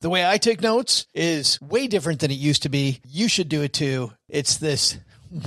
The way I take notes is way different than it used to be. You should do it too. It's this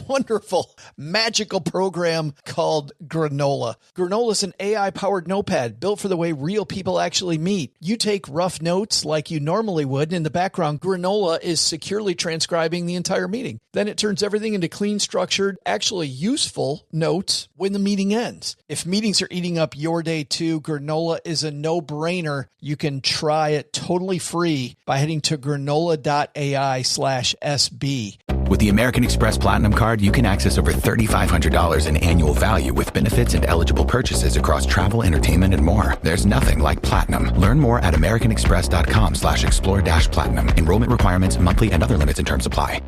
wonderful, magical program called Granola. Granola is an AI-powered notepad built for the way real people actually meet. You take rough notes like you normally would, and in the background, Granola is securely transcribing the entire meeting. Then it turns everything into clean, structured, actually useful notes when the meeting ends. If meetings are eating up your day too, Granola is a no-brainer. You can try it totally free by heading to granola.ai/SB. With the American Express Platinum Card, you can access over $3,500 in annual value with benefits and eligible purchases across travel, entertainment, and more. There's nothing like Platinum. Learn more at americanexpress.com/explore-platinum. Enrollment requirements, monthly and other limits and terms apply.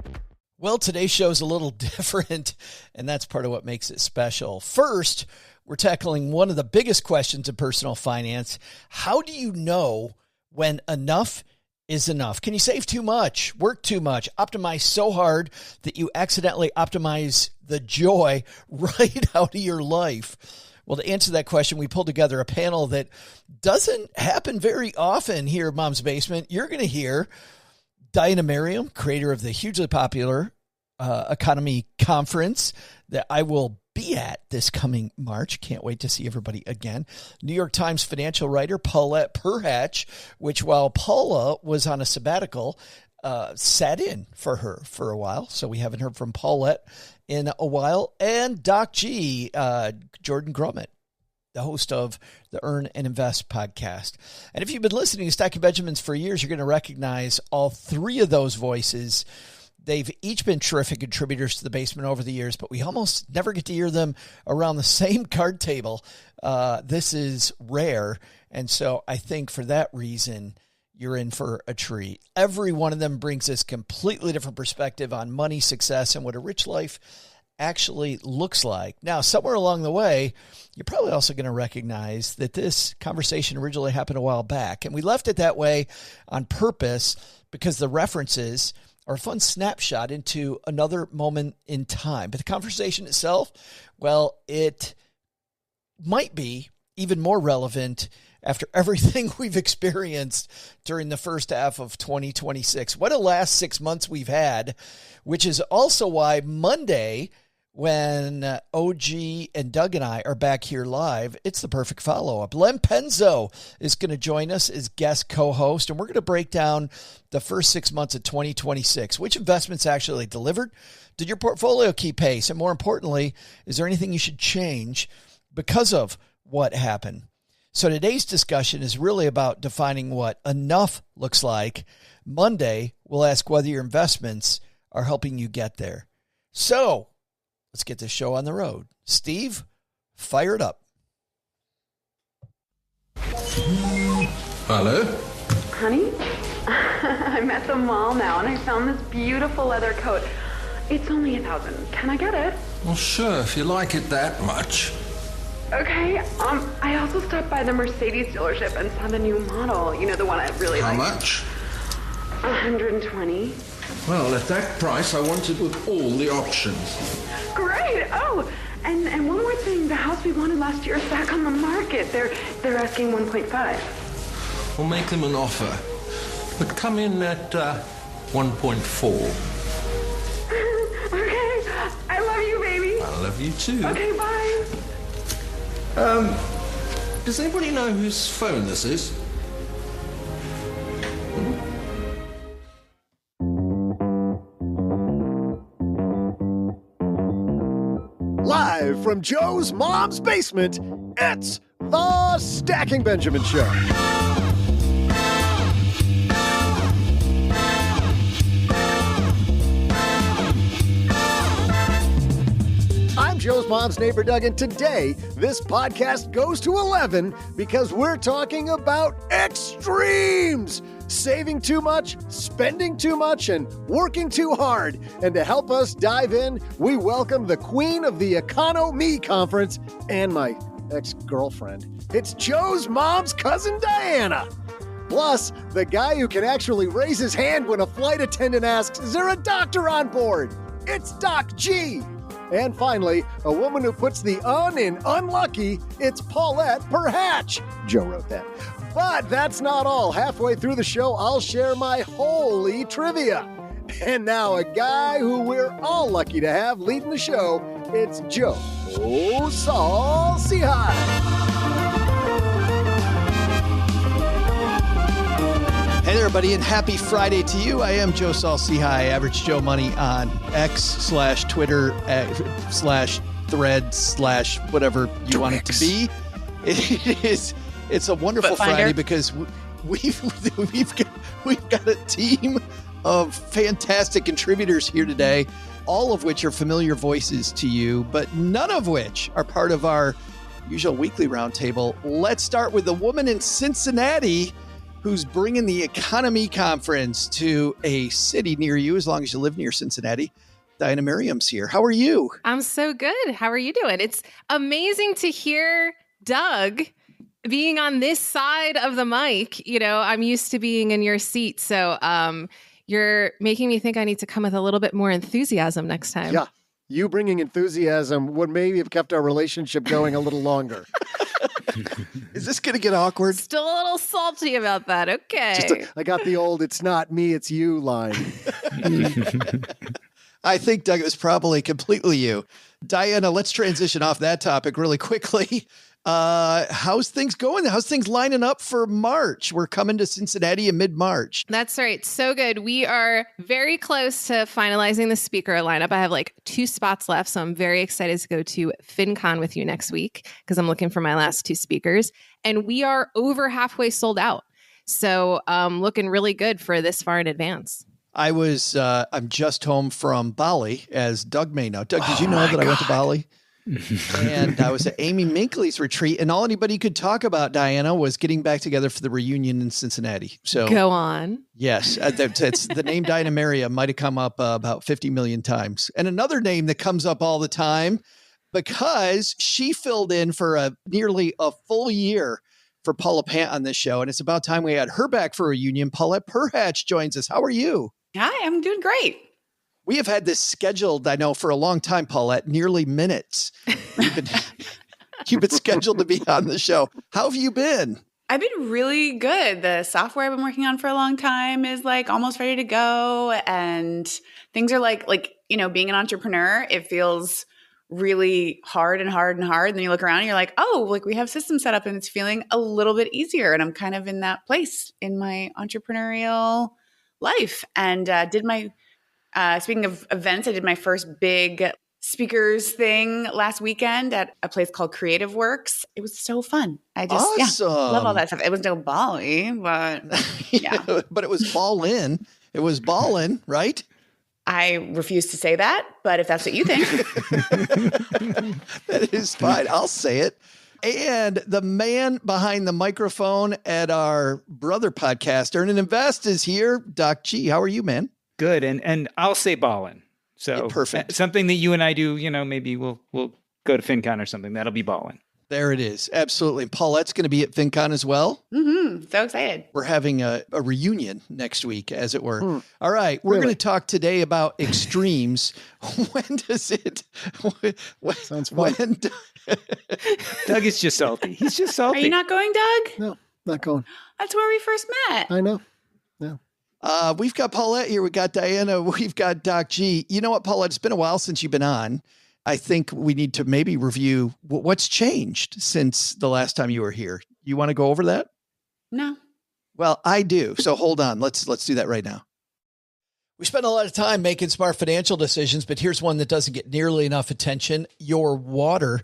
Well, today's show is a little different, and that's part of what makes it special. First, we're tackling one of the biggest questions in personal finance. How do you know when enough is enough? Can you save too much, work too much, optimize so hard that you accidentally optimize the joy right out of your life? Well, to answer that question, we pulled together a panel that doesn't happen very often here at Mom's Basement. You're going to hear Diana Merriam, creator of the hugely popular EconoMe conference that I will be at this coming March. Can't wait to see everybody again. New York Times financial writer Paulette Perhach, which while Paula was on a sabbatical, sat in for her for a while. So we haven't heard from Paulette in a while. And Doc G, Jordan Grummett, the host of the Earn and Invest podcast. And if you've been listening to Stacking Benjamins for years, you're going to recognize all three of those voices. They've each been terrific contributors to the basement over the years, but we almost never get to hear them around the same card table. This is rare. And so I think for that reason, you're in for a treat. Every one of them brings this completely different perspective on money, success, and what a rich life actually looks like. Now, somewhere along the way, you're probably also going to recognize that this conversation originally happened a while back. And we left it that way on purpose because the references are a fun snapshot into another moment in time. But the conversation itself, well, it might be even more relevant after everything we've experienced during the first half of 2026. What a last 6 months we've had, which is also why Monday, when OG and Doug and I are back here live, it's the perfect follow-up. Len Penzo is going to join us as guest co-host, and we're going to break down the first 6 months of 2026. Which investments actually delivered? Did your portfolio keep pace? And more importantly, is there anything you should change because of what happened? So today's discussion is really about defining what enough looks like. Monday, we'll ask whether your investments are helping you get there. So let's get this show on the road. Steve, fire it up. Hello? Honey, I'm at the mall now and I found this beautiful leather coat. It's only $1,000. Can I get it? Well, sure, if you like it that much. Okay, I also stopped by the Mercedes dealership and saw the new model. You know, the one I really like. How much? $120. Well, at that price, I want it with all the options. Great! Oh, and one more thing. The house we wanted last year is back on the market. They're asking 1.5. We'll make them an offer. But come in at 1.4. Okay, I love you, baby. I love you too. Okay, bye. Does anybody know whose phone this is? Live from Joe's mom's basement, it's the Stacking Benjamin Show. I'm Joe's mom's neighbor, Doug, and today this podcast goes to 11 because we're talking about extremes. Saving too much, spending too much, and working too hard. And to help us dive in, we welcome the queen of the EconoMe conference and my ex-girlfriend. It's Joe's mom's cousin, Diana. Plus, the guy who can actually raise his hand when a flight attendant asks, is there a doctor on board? It's Doc G. And finally, a woman who puts the in unlucky, it's Paulette Perhach. Joe wrote that. But that's not all. Halfway through the show, I'll share my holy trivia. And now a guy who we're all lucky to have leading the show, it's Joe Saul-Sehy. Hey there, everybody, and happy Friday to you. I am Joe Saul-Sehy, Average Joe Money on X/Twitter /thread/ whatever you want it to be. It's a wonderful Friday because we've got a team of fantastic contributors here today, all of which are familiar voices to you, but none of which are part of our usual weekly roundtable. Let's start with the woman in Cincinnati who's bringing the EconoMe conference to a city near you, as long as you live near Cincinnati. Diana Merriam's here. How are you? I'm so good. How are you doing? It's amazing to hear Doug being on this side of the mic. You know, I'm used to being in your seat. So you're making me think I need to come with a little bit more enthusiasm next time. Yeah. You bringing enthusiasm would maybe have kept our relationship going a little longer. Is this going to get awkward? Still a little salty about that. Okay. I got the old "it's not me, it's you" line. I think, Doug, it was probably completely you. Diana, let's transition off that topic really quickly. How's things going? How's things lining up for March? We're coming to Cincinnati in mid-March. That's right. So good. We are very close to finalizing the speaker lineup. I have like 2 spots left, so I'm very excited to go to FinCon with you next week because I'm looking for my last 2 speakers. And we are over halfway sold out. So looking really good for this far in advance. I'm just home from Bali, as Doug may know. Doug, did you know that I went to Bali? And I was at Amy Minkley's retreat, and all anybody could talk about, Diana, was getting back together for the reunion in Cincinnati. So go on. Yes, it's the name Diana Merriam might have come up about 50 million times. And another name that comes up all the time because she filled in for nearly a full year for Paulette Perhach on this show, and it's about time we had her back for a reunion. Paulette Perhach joins us. How are you? Hi, I'm doing great. We have had this scheduled, I know, for a long time, Paulette, nearly minutes. You've been scheduled to be on the show. How have you been? I've been really good. The software I've been working on for a long time is like almost ready to go. And things are like, you know, being an entrepreneur, it feels really hard. And then you look around and you're like, oh, like we have systems set up and it's feeling a little bit easier. And I'm kind of in that place in my entrepreneurial life. And speaking of events, I did my first big speakers thing last weekend at a place called Creative Works. It was so fun. I just love all that stuff. It was no Bali, but yeah. But it was ballin'. It was ballin', right? I refuse to say that, but if that's what you think. That is fine. I'll say it. And the man behind the microphone at our brother podcast, Earn and Invest, is here. Doc G, how are you, man? Good. And I'll say ballin'. So yeah, perfect. Something that you and I do, you know, maybe we'll go to FinCon or something. That'll be ballin'. There it is. Absolutely. Paulette's going to be at FinCon as well. Mm-hmm. So excited. We're having a reunion next week, as it were. All right. We're going to talk today about extremes. When does it? Sounds fun. Doug is just salty. He's just salty. Are you not going, Doug? No, not going. That's where we first met. I know. No. We've got Paulette here. We've got Diana. We've got Doc G. You know what, Paulette? It's been a while since you've been on. I think we need to maybe review what's changed since the last time you were here. You want to go over that? No. Well, I do. So hold on. Let's do that right now. We spend a lot of time making smart financial decisions, but here's one that doesn't get nearly enough attention. Your water.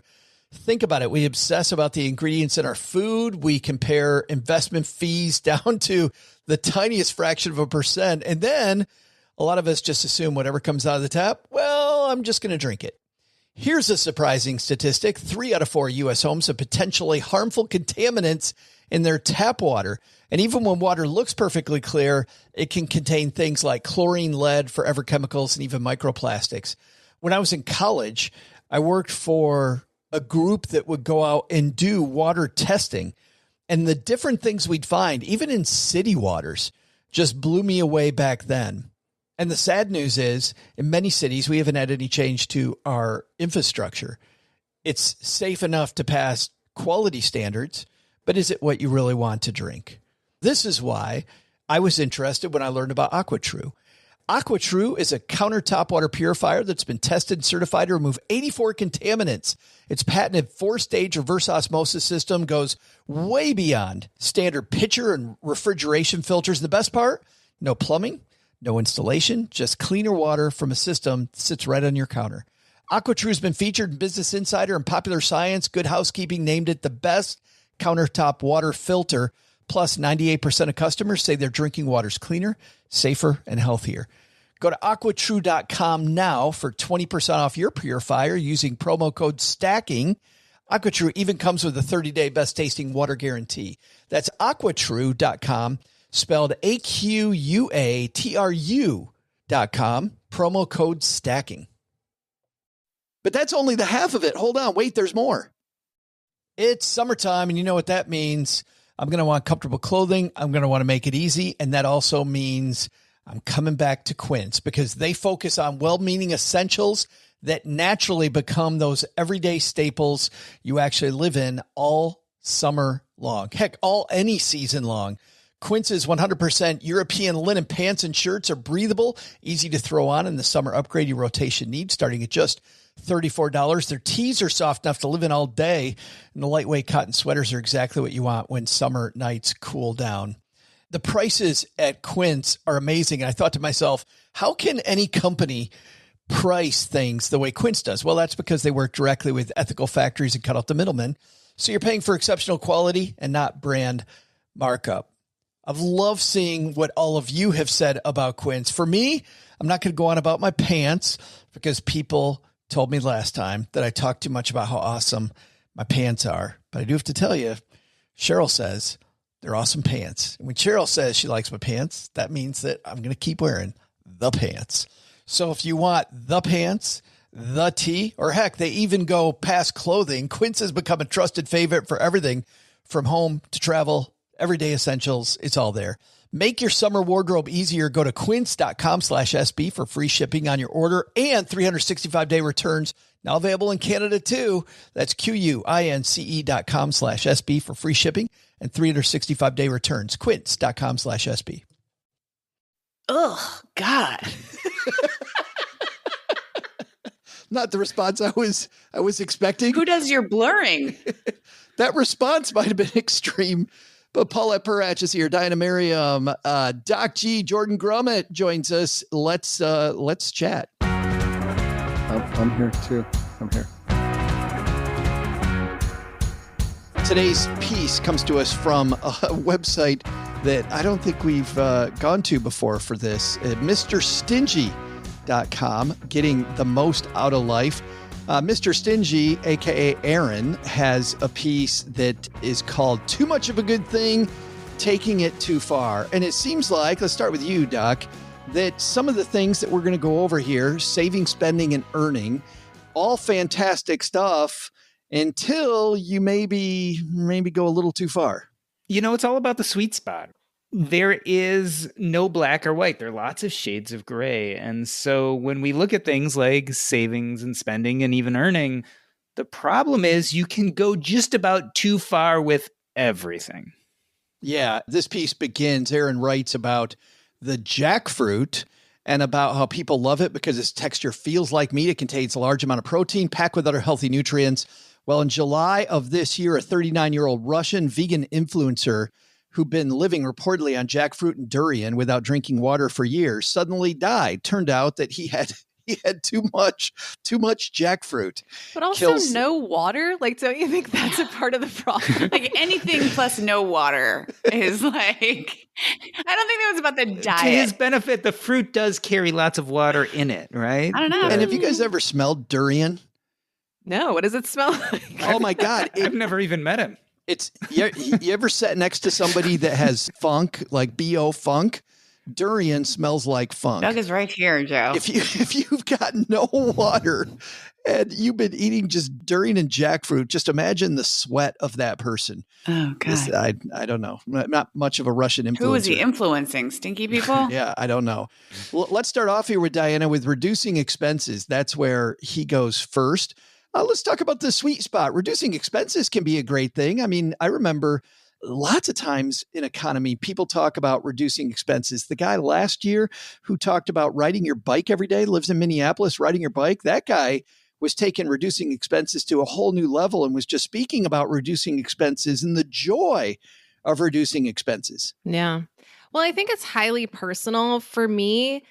Think about it. We obsess about the ingredients in our food. We compare investment fees down to the tiniest fraction of a percent. And then a lot of us just assume whatever comes out of the tap, well, I'm just going to drink it. Here's a surprising statistic. 3 out of 4 U.S. homes have potentially harmful contaminants in their tap water. And even when water looks perfectly clear, it can contain things like chlorine, lead, forever chemicals, and even microplastics. When I was in college, I worked for a group that would go out and do water testing. And the different things we'd find, even in city waters, just blew me away back then. And the sad news is, in many cities, we haven't had any change to our infrastructure. It's safe enough to pass quality standards, but is it what you really want to drink? This is why I was interested when I learned about AquaTrue. AquaTrue is a countertop water purifier that's been tested and certified to remove 84 contaminants. Its patented 4-stage reverse osmosis system goes way beyond standard pitcher and refrigeration filters. The best part, no plumbing, no installation, just cleaner water from a system that sits right on your counter. AquaTrue has been featured in Business Insider and Popular Science. Good Housekeeping named it the best countertop water filter. Plus, 98% of customers say their drinking water's cleaner, safer, and healthier. Go to AquaTrue.com now for 20% off your purifier using promo code STACKING. AquaTrue even comes with a 30-day best-tasting water guarantee. That's AquaTrue.com, spelled AQUATRU.com, promo code STACKING. But that's only the half of it. Hold on. Wait, there's more. It's summertime, and you know what that means. I'm going to want comfortable clothing. I'm going to want to make it easy. And that also means I'm coming back to Quince because they focus on well-meaning essentials that naturally become those everyday staples you actually live in all summer long. Heck, any season long. Quince's 100% European linen pants and shirts are breathable, easy to throw on in the summer upgrade your rotation needs, starting at just $34. Their tees are soft enough to live in all day, and the lightweight cotton sweaters are exactly what you want when summer nights cool down. The prices at Quince are amazing, and I thought to myself, how can any company price things the way Quince does? Well, that's because they work directly with ethical factories and cut out the middlemen, so you're paying for exceptional quality and not brand markup. I've loved seeing what all of you have said about Quince. For me, I'm not going to go on about my pants because people told me last time that I talked too much about how awesome my pants are. But I do have to tell you, Cheryl says they're awesome pants. And when Cheryl says she likes my pants, that means that I'm going to keep wearing the pants. So if you want the pants, the tee, or heck, they even go past clothing, Quince has become a trusted favorite for everything from home to travel, everyday essentials. It's all there. Make your summer wardrobe easier. Go to quince.com/SB for free shipping on your order and 365-day returns. Now available in Canada too. That's QUINCE.com/SB for free shipping and 365-day returns. Quince.com/SB. Oh, God. Not the response I was expecting. Who does your blurring? That response might have been extreme. But Paulette Perhach is here. Diana Merriam, Doc G, Jordan Grummett joins us. Let's chat. I'm here too. I'm here. Today's piece comes to us from a website that I don't think we've gone to before for this. MrStingy.com, getting the most out of life. Mr. Stingy, a.k.a. Aaron, has a piece that is called Too Much of a Good Thing, Taking It Too Far. And it seems like, let's start with you, Doc, that some of the things that we're going to go over here, saving, spending, and earning, all fantastic stuff until you maybe go a little too far. You know, it's all about the sweet spot. There is no black or white. There are lots of shades of gray. And so when we look at things like savings and spending and even earning, the problem is you can go just about too far with everything. Yeah, this piece begins, Aaron writes about the jackfruit and about how people love it because its texture feels like meat. It contains a large amount of protein packed with other healthy nutrients. Well, in July of this year, a 39-year-old Russian vegan influencer who'd been living reportedly on jackfruit and durian without drinking water for years, suddenly died. Turned out that he had too much jackfruit. But also no water? Like, don't you think that's a part of the problem? Like anything plus no water is like, I don't think that was about the diet. To his benefit, the fruit does carry lots of water in it, right? I don't know. And have you guys ever smelled durian? No, what does it smell like? Oh my God. I've never even met him. It's you ever sat next to somebody that has funk, like BO funk? Durian smells like funk. Doug is right here, Joe. If you've got no water and you've been eating just durian and jackfruit, just imagine the sweat of that person. Oh God. I don't know. Not much of a Russian influencer. Who is he influencing? Stinky people? Yeah, I don't know. Well, let's start off here with Diana with reducing expenses. That's where he goes first. Let's talk about the sweet spot. Reducing expenses can be a great thing. I mean, I remember lots of times in EconoMe, people talk about reducing expenses. The guy last year who talked about riding your bike every day, lives in Minneapolis, riding your bike, that guy was taking reducing expenses to a whole new level and was just speaking about reducing expenses and the joy of reducing expenses. Yeah. Well, I think it's highly personal for me.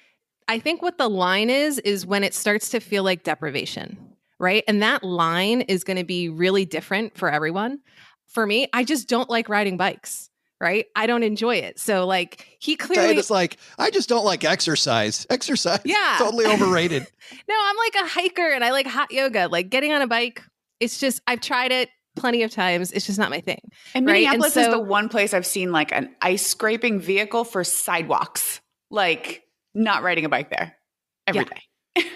I think what the line is when it starts to feel like deprivation, right? And that line is going to be really different for everyone. For me, I just don't like riding bikes, right? I don't enjoy it. So like he clearly It's like, I just don't like exercise. Exercise Yeah. totally overrated. No, I'm like a hiker and I like hot yoga. Like getting on a bike, it's just, I've tried it plenty of times. It's just not my thing. And right? Minneapolis is the one place I've seen like an ice scraping vehicle for sidewalks. Like not riding a bike there every day.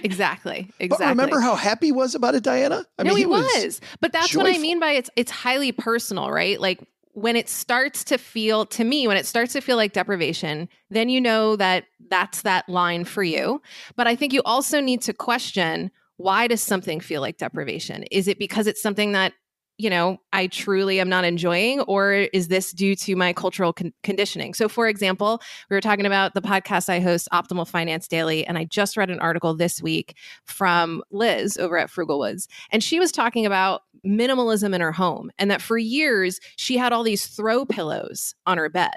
Exactly. But remember how happy he was about it, Diana? I mean, he was. But that's joyful. what I mean by it's highly personal, right? Like when it starts to feel, to me, when it starts to feel like deprivation, then you know that that's that line for you. But I think you also need to question, why does something feel like deprivation? Is it because it's something that, you know, I truly am not enjoying, or is this due to my cultural conditioning? So for example, we were talking about the podcast I host, Optimal Finance Daily, and I just read an article this week from Liz over at Frugal Woods. And she was talking about minimalism in her home and that for years she had all these throw pillows on her bed.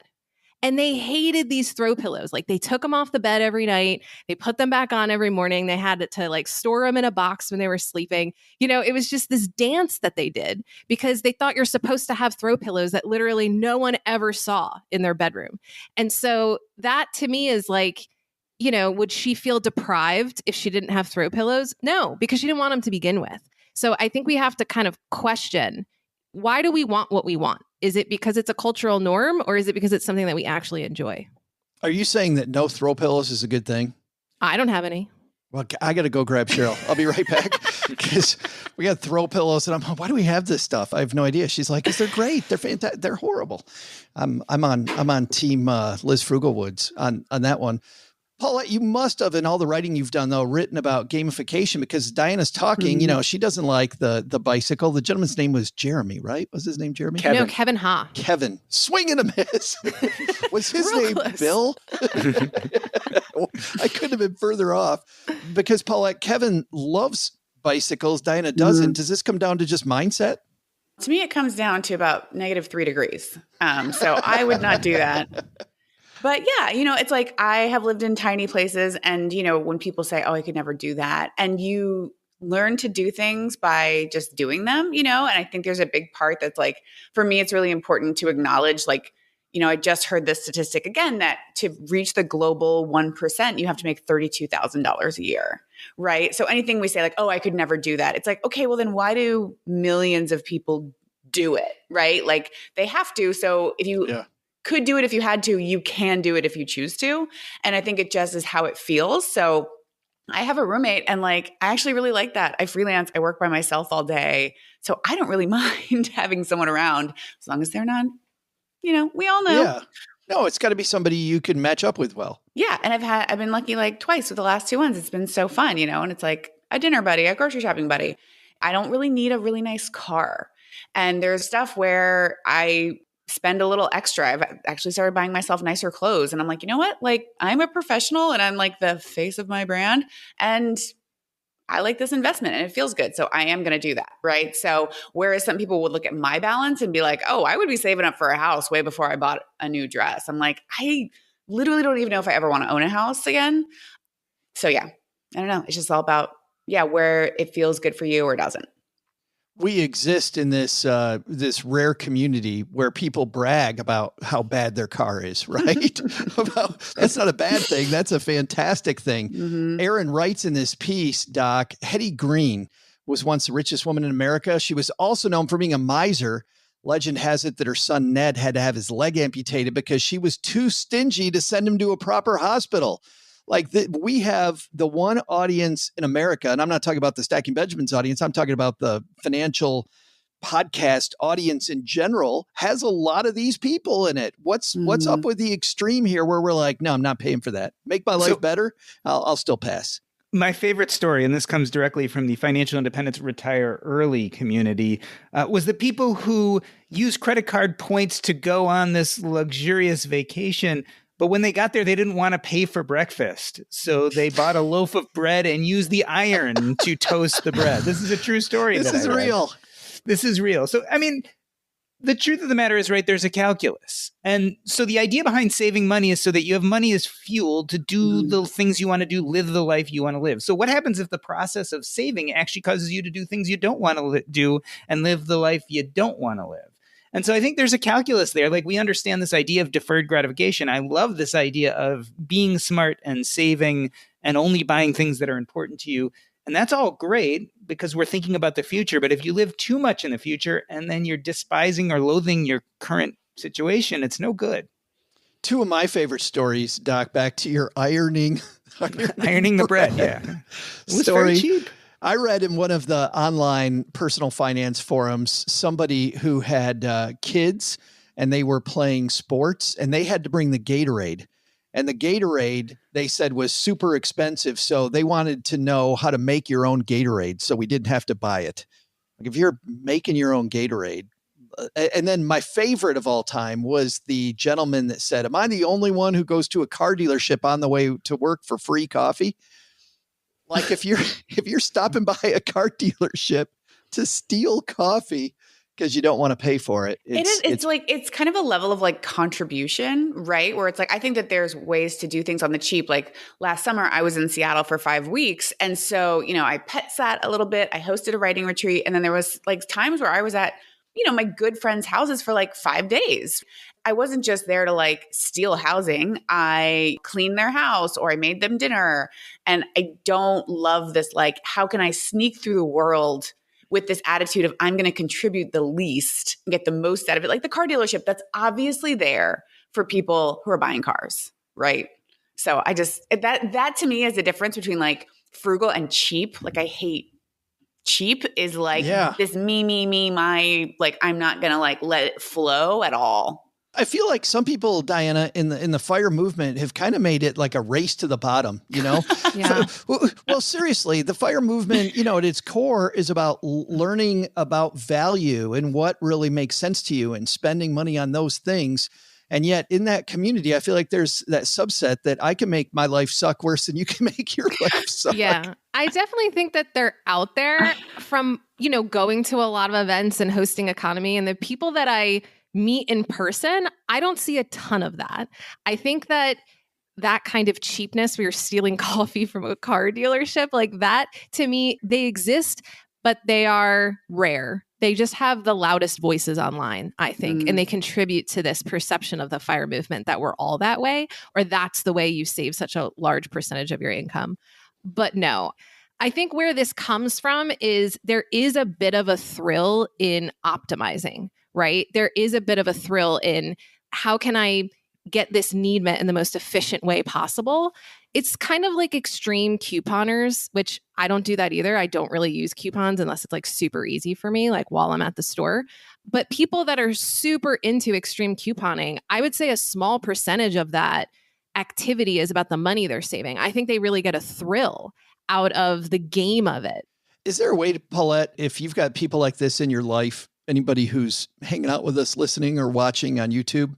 And they hated these throw pillows. Like they took them off the bed every night. They put them back on every morning. They had to like store them in a box when they were sleeping. You know, it was just this dance that they did because they thought you're supposed to have throw pillows that literally no one ever saw in their bedroom. And so that to me is like, you know, would she feel deprived if she didn't have throw pillows? No, because she didn't want them to begin with. So I think we have to kind of question, why do we want what we want? Is it because it's a cultural norm, or is it because it's something that we actually enjoy? Are you saying that no throw pillows is a good thing? I don't have any. Well, I got to go grab Cheryl. I'll be right back because we got throw pillows, and I'm like, why do we have this stuff? I have no idea. She's like, 'cause they're great. They're fantastic. They're horrible. I'm on team Liz Frugalwoods on that one. Paulette, you must have, in all the writing you've done, though, written about gamification because Diana's talking, you know, she doesn't like the bicycle. The gentleman's name was Jeremy, right? Was his name Jeremy? No, Kevin Ha. Kevin. Swing and a miss. Was his name close. Bill? I couldn't have been further off because, Paulette, Kevin loves bicycles. Diana doesn't. Does this come down to just mindset? To me, it comes down to about -3 degrees. So I would not do that. But yeah, you know, it's like I have lived in tiny places and, you know, when people say, oh, I could never do that. And you learn to do things by just doing them, you know, and I think there's a big part that's like, for me, it's really important to acknowledge, like, you know, I just heard this statistic again that to reach the global 1%, you have to make $32,000 a year, right? So anything we say like, oh, I could never do that. It's like, okay, well then why do millions of people do it, right? Like they have to. So if you could do it if you had to, you can do it if you choose to. And I think it just is how it feels. So I have a roommate and like, I actually really like that. I freelance, I work by myself all day. So I don't really mind having someone around as long as they're not, you know, we all know. Yeah. No, it's got to be somebody you can match up with well. Yeah. And I've been lucky like twice with the last 2 ones. It's been so fun, you know, and it's like a dinner buddy, a grocery shopping buddy. I don't really need a really nice car. And there's stuff where I spend a little extra. I've actually started buying myself nicer clothes. And I'm like, you know what? Like I'm a professional and I'm like the face of my brand and I like this investment and it feels good. So I am going to do that. Right. So whereas some people would look at my balance and be like, oh, I would be saving up for a house way before I bought a new dress. I'm like, I literally don't even know if I ever want to own a house again. So yeah, I don't know. It's just all about, where it feels good for you or doesn't. We exist in this this rare community where people brag about how bad their car is, right? That's not a bad thing. That's a fantastic thing. Mm-hmm. Aaron writes in this piece, Doc, Hetty Green was once the richest woman in America. She was also known for being a miser. Legend has it that her son Ned had to have his leg amputated because she was too stingy to send him to a proper hospital. Like we have the one audience in America, and I'm not talking about the Stacking Benjamins audience. I'm talking about the financial podcast audience in general has a lot of these people in it. What's up with the extreme here where we're like, no, I'm not paying for that. Make my life better. I'll still pass. My favorite story, and this comes directly from the financial independence retire early community, was the people who use credit card points to go on this luxurious vacation. But when they got there, they didn't want to pay for breakfast. So they bought a loaf of bread and used the iron to toast the bread. This is a true story. This is real. This is real. So, I mean, the truth of the matter is, right, there's a calculus. And so the idea behind saving money is so that you have money as fuel to do the things you want to do, live the life you want to live. So what happens if the process of saving actually causes you to do things you don't want to do and live the life you don't want to live? And so I think there's a calculus there. Like, we understand this idea of deferred gratification. I love this idea of being smart and saving and only buying things that are important to you. And that's all great because we're thinking about the future. But if you live too much in the future and then you're despising or loathing your current situation, it's no good. Two of my favorite stories, Doc, back to your ironing the bread. Yeah. It was story. very cheap. I read in one of the online personal finance forums, somebody who had kids and they were playing sports and they had to bring the Gatorade. And the Gatorade, they said, was super expensive. So they wanted to know how to make your own Gatorade so we didn't have to buy it. Like, if you're making your own Gatorade. And then my favorite of all time was the gentleman that said, am I the only one who goes to a car dealership on the way to work for free coffee? Like, if you're stopping by a car dealership to steal coffee because you don't want to pay for it. It's kind of a level of like contribution, right? Where it's like, I think that there's ways to do things on the cheap. Like, last summer I was in Seattle for 5 weeks. And so, I pet sat a little bit, I hosted a writing retreat. And then there was like times where I was at, my good friends' houses for like 5 days. I wasn't just there to like steal housing. I cleaned their house or I made them dinner. And I don't love this, like, how can I sneak through the world with this attitude of I'm going to contribute the least and get the most out of it? Like the car dealership, that's obviously there for people who are buying cars, right? So I just, that to me is the difference between like frugal and cheap. Like, I hate cheap is like this me, my, like, I'm not going to like let it flow at all. I feel like some people, Diana, in the FIRE movement have kind of made it like a race to the bottom, Yeah. Well, seriously, the FIRE movement, at its core is about learning about value and what really makes sense to you and spending money on those things. And yet in that community, I feel like there's that subset that I can make my life suck worse than you can make your life suck. Yeah, I definitely think that they're out there from, going to a lot of events and hosting EconoMe, and the people that I meet in person, I don't see a ton of that. I think that kind of cheapness, we were stealing coffee from a car dealership, like that, to me, they exist, but they are rare. They just have the loudest voices online, I think, and they contribute to this perception of the FIRE movement that we're all that way, or that's the way you save such a large percentage of your income. But no, I think where this comes from is there is a bit of a thrill in optimizing, right? There is a bit of a thrill in how can I get this need met in the most efficient way possible. It's kind of like extreme couponers, which I don't do that either. I don't really use coupons unless it's like super easy for me, like while I'm at the store. But people that are super into extreme couponing, I would say a small percentage of that activity is about the money they're saving. I think they really get a thrill out of the game of it. Is there a way to, Paulette, if you've got people like this in your life, anybody who's hanging out with us, listening or watching on YouTube,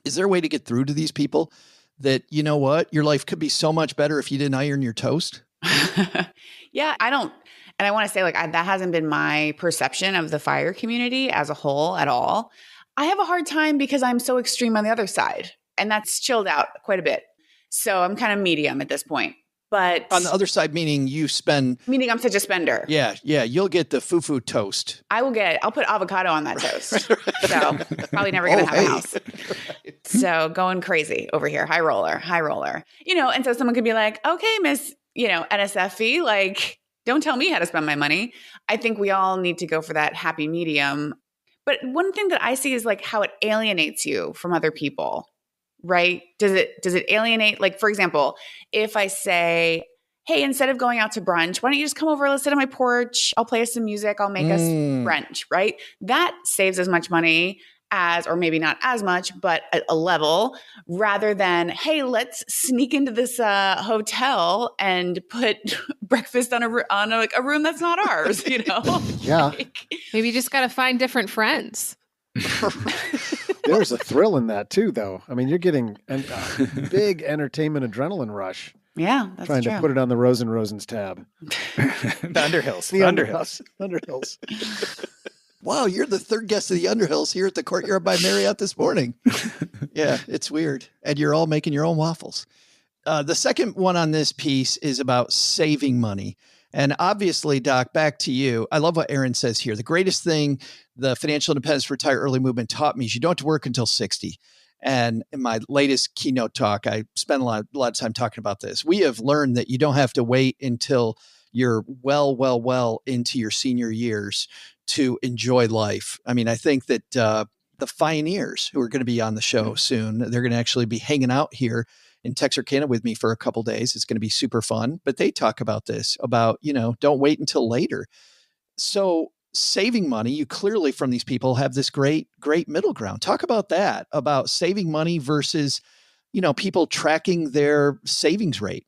is there a way to get through to these people that, you know what, your life could be so much better if you didn't iron your toast? Yeah, I don't. And I want to say, like, that hasn't been my perception of the FIRE community as a whole at all. I have a hard time because I'm so extreme on the other side, and that's chilled out quite a bit. So I'm kind of medium at this point. But on the other side, meaning meaning I'm such a spender. Yeah. You'll get the fufu toast. I'll put avocado on that toast. So probably never going to have a house. So going crazy over here. High roller. And so someone could be like, okay, Miss, NSFE, like, don't tell me how to spend my money. I think we all need to go for that happy medium. But one thing that I see is like how it alienates you from other people. Right? Does it alienate? Like, for example, if I say, hey, instead of going out to brunch, why don't you just come over, let's sit on my porch. I'll play us some music. I'll make us brunch, right? That saves as much money as, or maybe not as much, but at a level, rather than, hey, let's sneak into this hotel and put breakfast on a room that's not ours, you know? Yeah. Maybe you just got to find different friends. There's a thrill in that too, though. I mean, you're getting a big entertainment adrenaline rush. Yeah, that's trying true. to put it on the Rosens tab. The Underhills. The Underhills. Wow, you're the third guest of the Underhills here at the Courtyard by Marriott this morning. Yeah, it's weird. And you're all making your own waffles. The second one on this piece is about saving money. And obviously, Doc, back to you. I love what Aaron says here. The greatest thing the Financial Independence Retire Early movement taught me is you don't have to work until 60. And in my latest keynote talk, I spent a lot of time talking about this. We have learned that you don't have to wait until you're well into your senior years to enjoy life. I mean, I think that the pioneers who are going to be on the show soon, they're going to actually be hanging out here in Texarkana with me for a couple of days. It's going to be super fun. But they talk about this, about, don't wait until later. So saving money, you clearly from these people have this great middle ground. Talk about that, about saving money versus, people tracking their savings rate.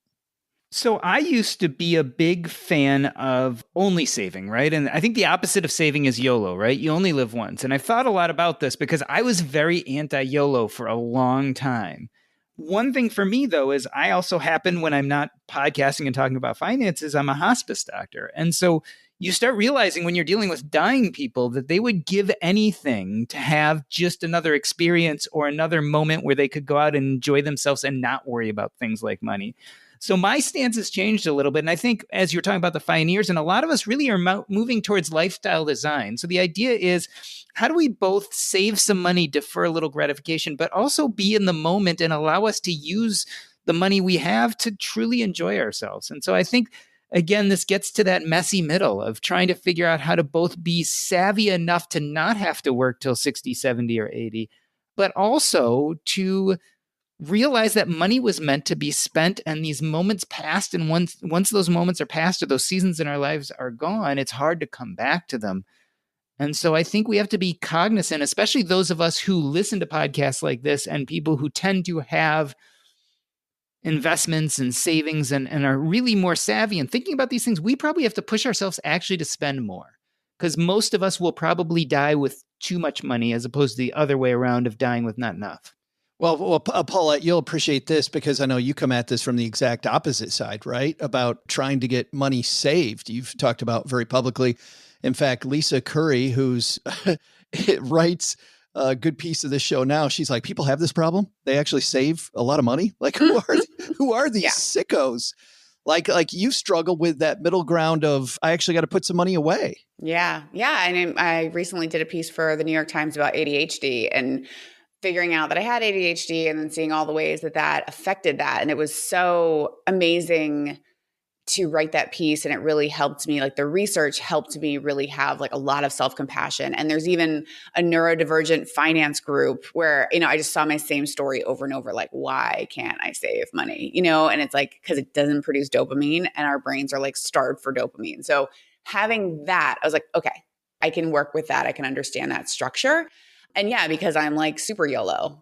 So I used to be a big fan of only saving, right? And I think the opposite of saving is YOLO, right? You only live once. And I've thought a lot about this because I was very anti-YOLO for a long time. One thing for me, though, is I also happen when I'm not podcasting and talking about finances, I'm a hospice doctor. And so you start realizing when you're dealing with dying people that they would give anything to have just another experience or another moment where they could go out and enjoy themselves and not worry about things like money. So my stance has changed a little bit. And I think as you're talking about the pioneers, and a lot of us really are moving towards lifestyle design. So the idea is, how do we both save some money, defer a little gratification, but also be in the moment and allow us to use the money we have to truly enjoy ourselves? And so I think, again, this gets to that messy middle of trying to figure out how to both be savvy enough to not have to work till 60, 70, or 80, but also to realize that money was meant to be spent and these moments passed. And once those moments are past or those seasons in our lives are gone, it's hard to come back to them. And so I think we have to be cognizant, especially those of us who listen to podcasts like this and people who tend to have investments and savings and are really more savvy and thinking about these things. We probably have to push ourselves actually to spend more, because most of us will probably die with too much money as opposed to the other way around of dying with not enough. Well, Paulette, you'll appreciate this because I know you come at this from the exact opposite side, right? About trying to get money saved. You've talked about very publicly. In fact, Lisa Curry, who's writes a good piece of this show now, she's like, people have this problem. They actually save a lot of money. Like, who are these sickos? Like you struggle with that middle ground of, I actually got to put some money away. Yeah. And I recently did a piece for the New York Times about ADHD and figuring out that I had ADHD and then seeing all the ways that affected that. And it was so amazing to write that piece. And it really helped me, like the research helped me really have like a lot of self-compassion. And there's even a neurodivergent finance group where, I just saw my same story over and over, like, why can't I save money? And it's like, because it doesn't produce dopamine and our brains are like starved for dopamine. So having that, I was like, okay, I can work with that. I can understand that structure. And yeah, because I'm like super YOLO.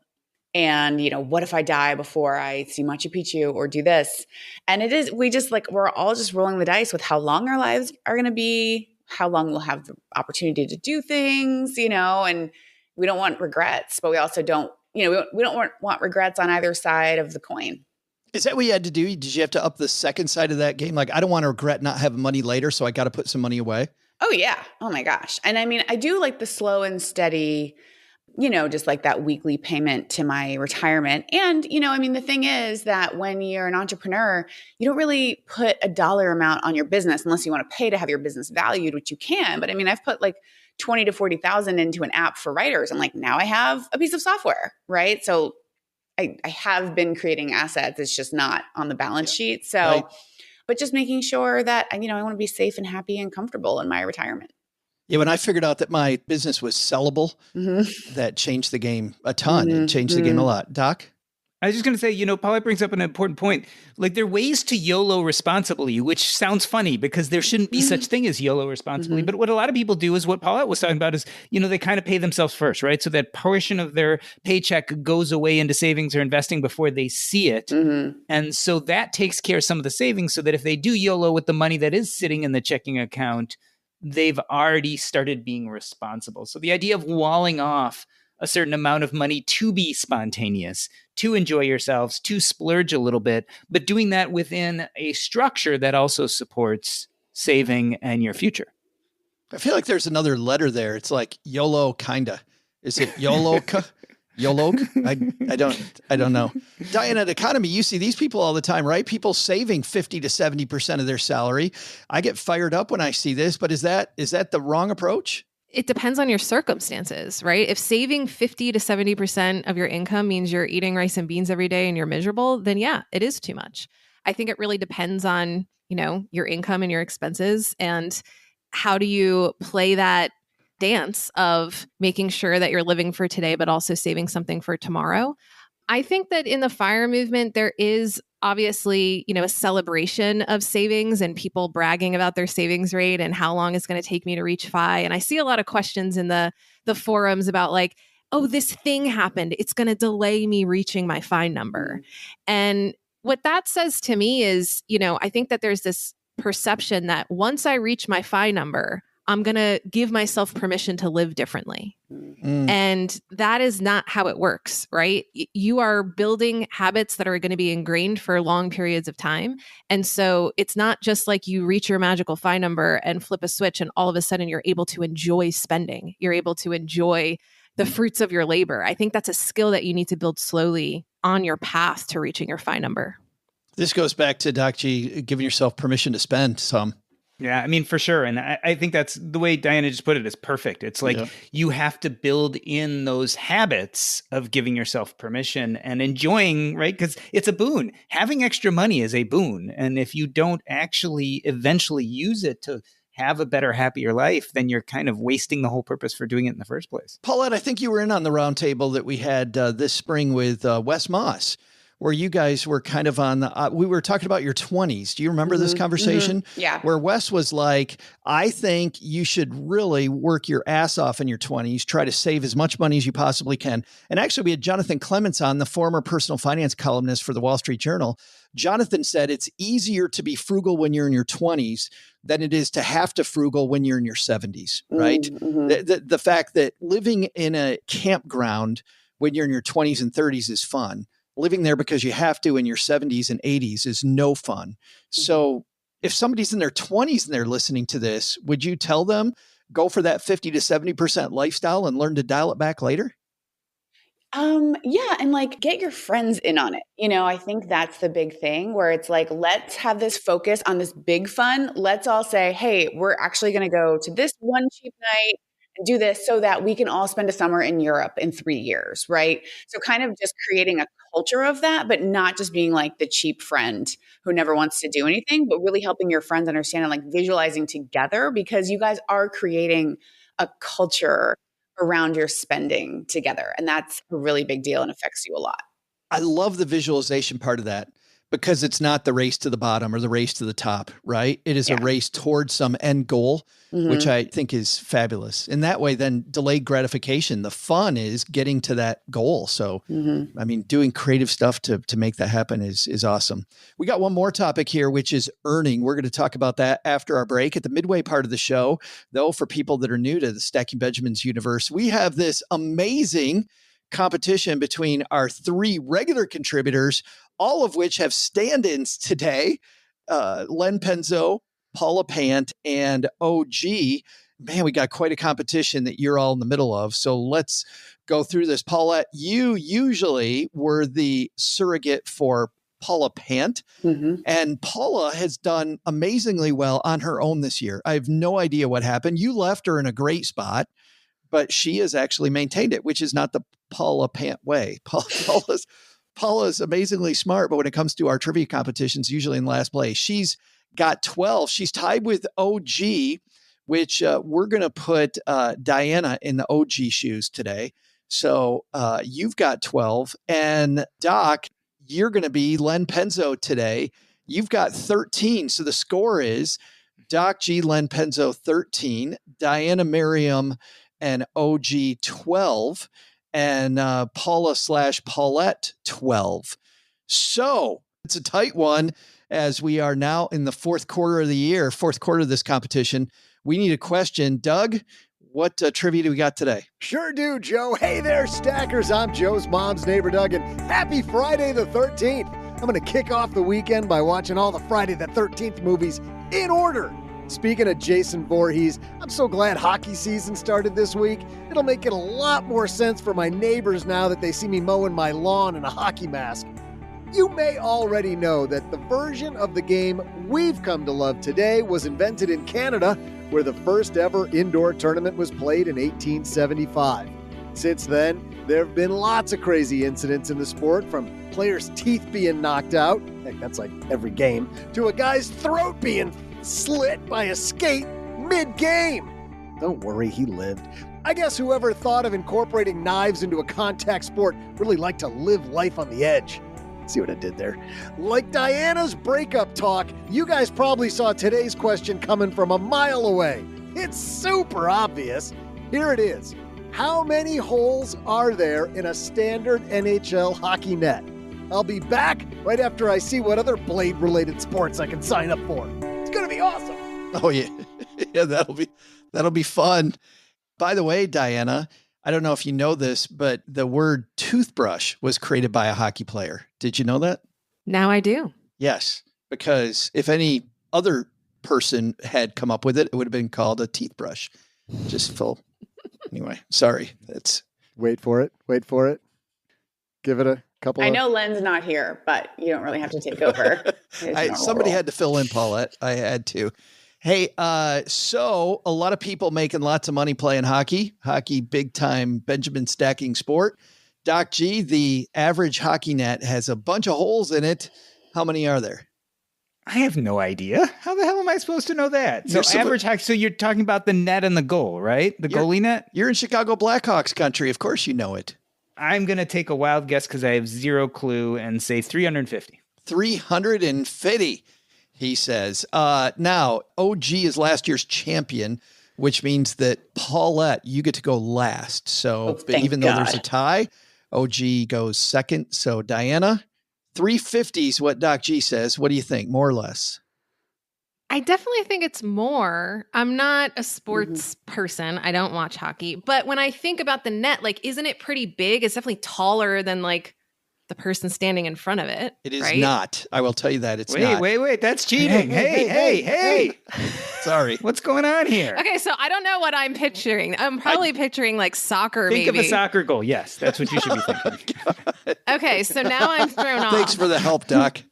And, what if I die before I see Machu Picchu or do this? And we're all just rolling the dice with how long our lives are going to be, how long we'll have the opportunity to do things, and we don't want regrets, but we also don't, we don't want regrets on either side of the coin. Is that what you had to do? Did you have to up the second side of that game? Like, I don't want to regret not having money later, so I got to put some money away. Oh yeah. Oh my gosh. And I mean, I do like the slow and steady, just like that weekly payment to my retirement. And, the thing is that when you're an entrepreneur, you don't really put a dollar amount on your business unless you want to pay to have your business valued, which you can. But I've put like 20 to 40,000 into an app for writers. And like, now I have a piece of software, right? So I have been creating assets. It's just not on the balance sheet. So, right. But just making sure that, I want to be safe and happy and comfortable in my retirement. Yeah, when I figured out that my business was sellable, that changed the game a ton. It changed the game a lot. Doc? I was just going to say, Paulette brings up an important point. Like, there are ways to YOLO responsibly, which sounds funny because there shouldn't be such thing as YOLO responsibly. But what a lot of people do is what Paulette was talking about is, they kind of pay themselves first, right? So that portion of their paycheck goes away into savings or investing before they see it. And so that takes care of some of the savings so that if they do YOLO with the money that is sitting in the checking account, they've already started being responsible. So the idea of walling off a certain amount of money to be spontaneous, to enjoy yourselves, to splurge a little bit, but doing that within a structure that also supports saving and your future. I feel like there's another letter there. It's like YOLO, kinda. Is it YOLO? YOLO? I don't know. Diane, at EconoMe, you see these people all the time, right? People saving 50 to 70% of their salary. I get fired up when I see this, but is that the wrong approach? It depends on your circumstances, right? If saving 50 to 70% of your income means you're eating rice and beans every day and you're miserable, then yeah, it is too much. I think it really depends on, your income and your expenses, and how do you play that dance of making sure that you're living for today, but also saving something for tomorrow. I think that in the FIRE movement, there is obviously, a celebration of savings and people bragging about their savings rate and how long it's going to take me to reach FI. And I see a lot of questions in the forums about like, oh, this thing happened. It's going to delay me reaching my FI number. And what that says to me is, I think that there's this perception that once I reach my FI number, I'm going to give myself permission to live differently. And that is not how it works, right? You are building habits that are going to be ingrained for long periods of time. And so it's not just like you reach your magical FI number and flip a switch and all of a sudden you're able to enjoy spending. You're able to enjoy the fruits of your labor. I think that's a skill that you need to build slowly on your path to reaching your FI number. This goes back to Doc G, giving yourself permission to spend some. Yeah, I mean, for sure. And I think that's the way Diana just put it is perfect. It's like you have to build in those habits of giving yourself permission and enjoying, right? Because it's a boon. Having extra money is a boon. And if you don't actually eventually use it to have a better, happier life, then you're kind of wasting the whole purpose for doing it in the first place. Paulette, I think you were in on the roundtable that we had this spring with Wes Moss, where you guys were kind of on the, we were talking about your 20s. Do you remember this conversation? Yeah. Where Wes was like, I think you should really work your ass off in your 20s, try to save as much money as you possibly can. And actually, we had Jonathan Clements on, the former personal finance columnist for the Wall Street Journal. Jonathan said it's easier to be frugal when you're in your 20s than it is to have to frugal when you're in your 70s, right? The fact that living in a campground when you're in your 20s and 30s is fun. Living there because you have to in your 70s and 80s is no fun. So if somebody's in their 20s and they're listening to this, would you tell them go for that 50 to 70% lifestyle and learn to dial it back later? Yeah. And like, get your friends in on it. I think that's the big thing where it's like, let's have this focus on this big fun. Let's all say, hey, we're actually going to go to this one cheap night and do this so that we can all spend a summer in Europe in 3 years, right? So kind of just creating a culture of that, but not just being like the cheap friend who never wants to do anything, but really helping your friends understand and like visualizing together, because you guys are creating a culture around your spending together. And that's a really big deal and affects you a lot. I love the visualization part of that, because it's not the race to the bottom or the race to the top, right? It is a race towards some end goal, which I think is fabulous. In that way, then delayed gratification, the fun is getting to that goal. So, I mean, doing creative stuff to make that happen is awesome. We got one more topic here, which is earning. We're going to talk about that after our break. At the midway part of the show, though, for people that are new to the Stacking Benjamins universe, we have this amazing competition between our three regular contributors, all of which have stand-ins today. Len Penzo, Paula Pant, and OG. Man, we got quite a competition that you're all in the middle of. So let's go through this. Paulette, you usually were the surrogate for Paula Pant, and Paula has done amazingly well on her own this year. I have no idea what happened. You left her in a great spot, but she has actually maintained it, which is not the Paula Pant way. Paula's amazingly smart, but when it comes to our trivia competitions, usually in last place. She's got 12. She's tied with OG, which we're going to put Diana in the OG shoes today. So you've got 12. And Doc, you're going to be Len Penzo today. You've got 13. So the score is Doc G, Len Penzo 13, Diana Merriam and OG 12, and Paula/Paulette 12. So it's a tight one as we are now in the fourth quarter of this competition. We need a question. Doug, what trivia do we got today? Sure do, Joe. Hey there, Stackers. I'm Joe's mom's neighbor, Doug, and happy Friday the 13th. I'm going to kick off the weekend by watching all the Friday the 13th movies in order. Speaking of Jason Voorhees, I'm so glad hockey season started this week. It'll make it a lot more sense for my neighbors now that they see me mowing my lawn in a hockey mask. You may already know that the version of the game we've come to love today was invented in Canada, where the first ever indoor tournament was played in 1875. Since then, there have been lots of crazy incidents in the sport, from players' teeth being knocked out, heck, that's like every game, to a guy's throat being slit by a skate mid-game. Don't worry, he lived. I guess whoever thought of incorporating knives into a contact sport really liked to live life on the edge. See what I did there? Like Diana's breakup talk, you guys probably saw today's question coming from a mile away. It's super obvious. Here it is. How many holes are there in a standard NHL hockey net? I'll be back right after I see what other blade-related sports I can sign up for. It's going to be awesome. Oh, yeah. Yeah, that'll be fun. By the way, Diana, I don't know if you know this, but the word toothbrush was created by a hockey player. Did you know that? Now I do. Yes, because if any other person had come up with it, it would have been called a teeth brush. Just full. Anyway, sorry. Wait for it. Give it a couple I know Len's not here, but you don't really have to take over. Somebody had to fill in, Paulette. I had to. Hey, so a lot of people making lots of money playing hockey, big time Benjamin stacking sport. Doc G, the average hockey net has a bunch of holes in it. How many are there? I have no idea. How the hell am I supposed to know that? So average hockey. So you're talking about the net and the goal, right? The goalie net? You're in Chicago Blackhawks country. Of course you know it. I'm going to take a wild guess because I have zero clue and say 350. 350. He says, now OG is last year's champion, which means that Paulette, you get to go last. So even though there's a tie, OG goes second. So Diana, 350 is what Doc G says. What do you think? More or less? I definitely think it's more. I'm not a sports person. I don't watch hockey. But when I think about the net, like, isn't it pretty big? It's definitely taller than like the person standing in front of it. It is not. I will tell you that it's not. Wait. That's cheating. Hey. Sorry. What's going on here? Okay, so I don't know what I'm picturing. I'm probably picturing like soccer, Think maybe. of a soccer goal. Yes, that's what you should be thinking. Okay, so now I'm thrown off. Thanks for the help, Doc.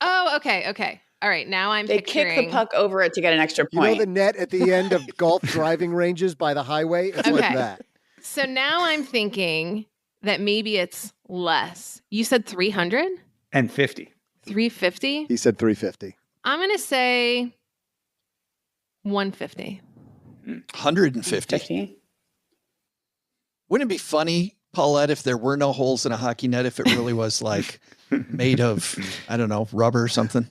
Oh, okay. All right, now I'm They picturing... kick the puck over it to get an extra point. You know the net at the end of golf driving ranges by the highway? It's like that. So now I'm thinking that maybe it's less. You said 300? And 50. 350? He said 350. I'm going to say 150. 150. Wouldn't it be funny, Paulette, if there were no holes in a hockey net, if it really was like made of, I don't know, rubber or something?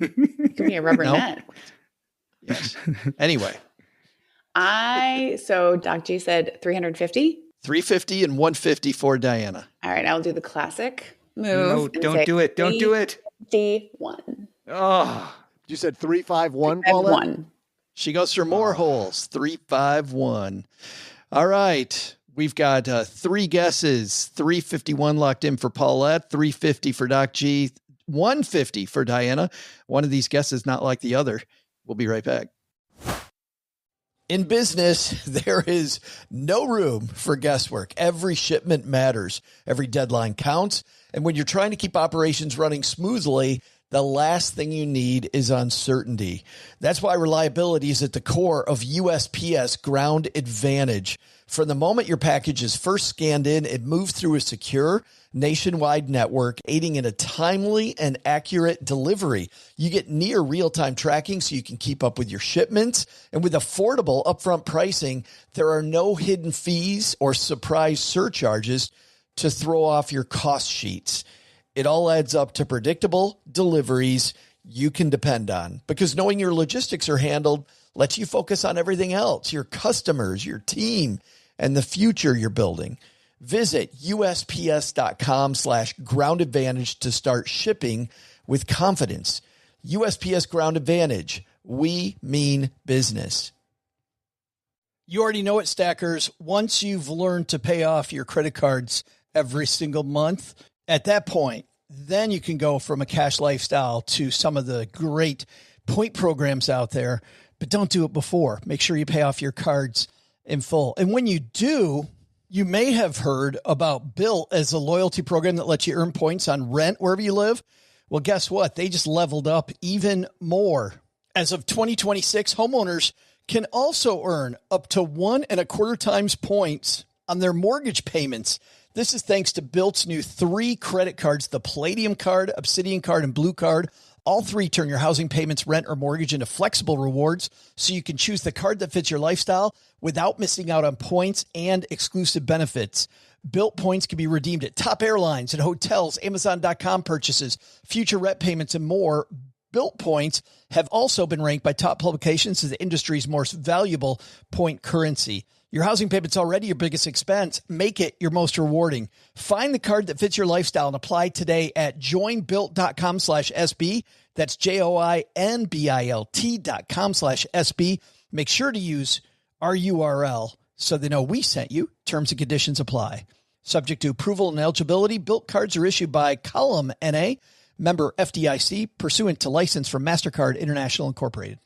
It could be a rubber net. Yes. Anyway. So Doc G said 350? 350 and 150 for Diana. All right, I'll do the classic move. No, don't do it. Don't do it. 351. Oh. You said 351, Paulette? 351. She goes for more holes. 351. All right. We've got 3 guesses. 351 locked in for Paulette, 350 for Doc G, 150 for Diana. One of these guesses not like the other. We'll be right back. In business, there is no room for guesswork. Every shipment matters. Every deadline counts. And when you're trying to keep operations running smoothly, the last thing you need is uncertainty. That's why reliability is at the core of USPS Ground Advantage. From the moment your package is first scanned in, it moves through a secure nationwide network, aiding in a timely and accurate delivery. You get near real-time tracking so you can keep up with your shipments. And with affordable upfront pricing, there are no hidden fees or surprise surcharges to throw off your cost sheets. It all adds up to predictable deliveries you can depend on, because knowing your logistics are handled lets you focus on everything else, your customers, your team, and the future you're building. Visit USPS.com/Ground Advantage to start shipping with confidence. USPS Ground Advantage. We mean business. You already know it, stackers. Once you've learned to pay off your credit cards every single month, at that point, then you can go from a cash lifestyle to some of the great point programs out there, but don't do it before. Make sure you pay off your cards in full. And when you do, you may have heard about Built as a loyalty program that lets you earn points on rent wherever you live. Well, guess what? They just leveled up even more. As of 2026, homeowners can also earn up to 1.25 times points on their mortgage payments. This is thanks to Built's new 3 credit cards, the Palladium card, Obsidian card, and Blue card. All 3 turn your housing payments, rent, or mortgage into flexible rewards, so you can choose the card that fits your lifestyle without missing out on points and exclusive benefits. Built points can be redeemed at top airlines and hotels, Amazon.com purchases, future rent payments, and more. Built points have also been ranked by top publications as the industry's most valuable point currency. Your housing payment's already your biggest expense. Make it your most rewarding. Find the card that fits your lifestyle and apply today at joinbuilt.com/SB. That's JOINBILT.com/SB. Make sure to use our URL so they know we sent you. Terms and conditions apply. Subject to approval and eligibility, Built cards are issued by Column NA, member FDIC, pursuant to license from MasterCard International Incorporated.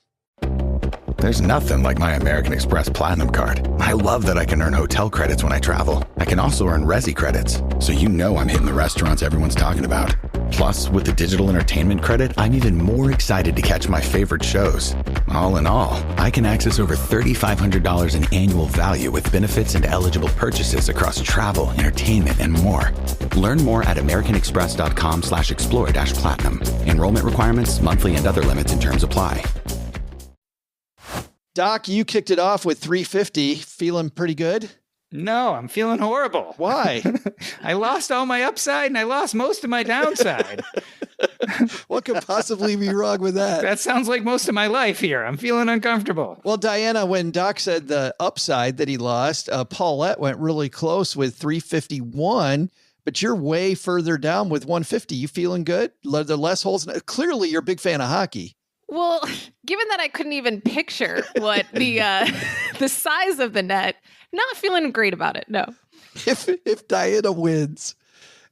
There's nothing like my American Express Platinum card. I love that I can earn hotel credits when I travel. I can also earn Resi credits, so you know I'm hitting the restaurants everyone's talking about. Plus, with the digital entertainment credit, I'm even more excited to catch my favorite shows. All in all, I can access over $3,500 in annual value with benefits and eligible purchases across travel, entertainment, and more. Learn more at americanexpress.com/explore-platinum. Enrollment requirements, monthly and other limits and terms apply. Doc, you kicked it off with 350. Feeling pretty good? No, I'm feeling horrible. Why? I lost all my upside and I lost most of my downside. What could possibly be wrong with that? That sounds like most of my life here. I'm feeling uncomfortable. Well, Diana, when Doc said the upside that he lost, Paulette went really close with 351, but you're way further down with 150. You feeling good? The less holes. Clearly, you're a big fan of hockey. Well, given that I couldn't even picture what the size of the net, not feeling great about it. No. If Diana wins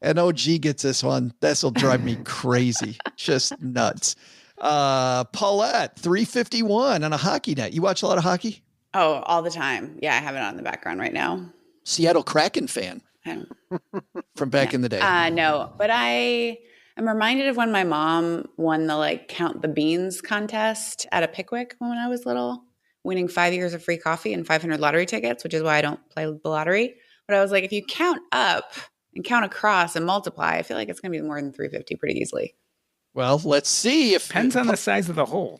and OG gets this one, this will drive me crazy. Just nuts. Paulette, 351 on a hockey net. You watch a lot of hockey? Oh, all the time. Yeah, I have it on the background right now. Seattle Kraken fan from back in the day. No, but I'm reminded of when my mom won the Count the Beans contest at a Pickwick when I was little, winning 5 years of free coffee and 500 lottery tickets, which is why I don't play the lottery. But I was like, if you count up and count across and multiply, I feel like it's going to be more than 350 pretty easily. Well, let's see. Depends on the size of the hole.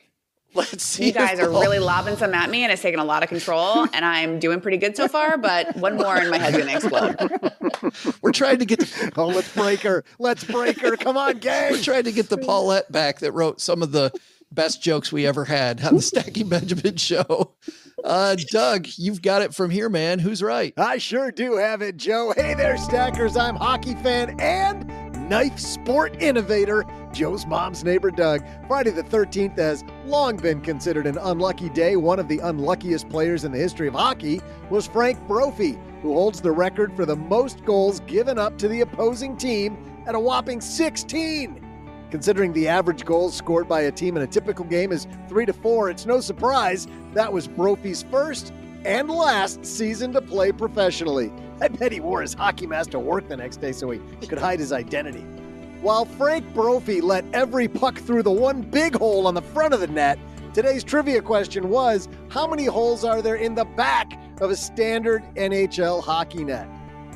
Let's see. You guys are really lobbing some at me, and it's taken a lot of control, and I'm doing pretty good so far, but one more and my head's going to explode. We're trying to get let's break her. Let's break her. Come on, gang. We're trying to get the Paulette back that wrote some of the best jokes we ever had on the Stacking Benjamin show. Doug, you've got it from here, man. Who's right? I sure do have it, Joe. Hey there, Stackers. I'm hockey fan and knife sport innovator, Joe's mom's neighbor, Doug. Friday the 13th has long been considered an unlucky day. One of the unluckiest players in the history of hockey was Frank Brophy, who holds the record for the most goals given up to the opposing team at a whopping 16. Considering the average goals scored by a team in a typical game is 3 to 4, it's no surprise that was Brophy's first and last season to play professionally. I bet he wore his hockey mask to work the next day so he could hide his identity. While Frank Brophy let every puck through the one big hole on the front of the net, today's trivia question was, how many holes are there in the back of a standard NHL hockey net?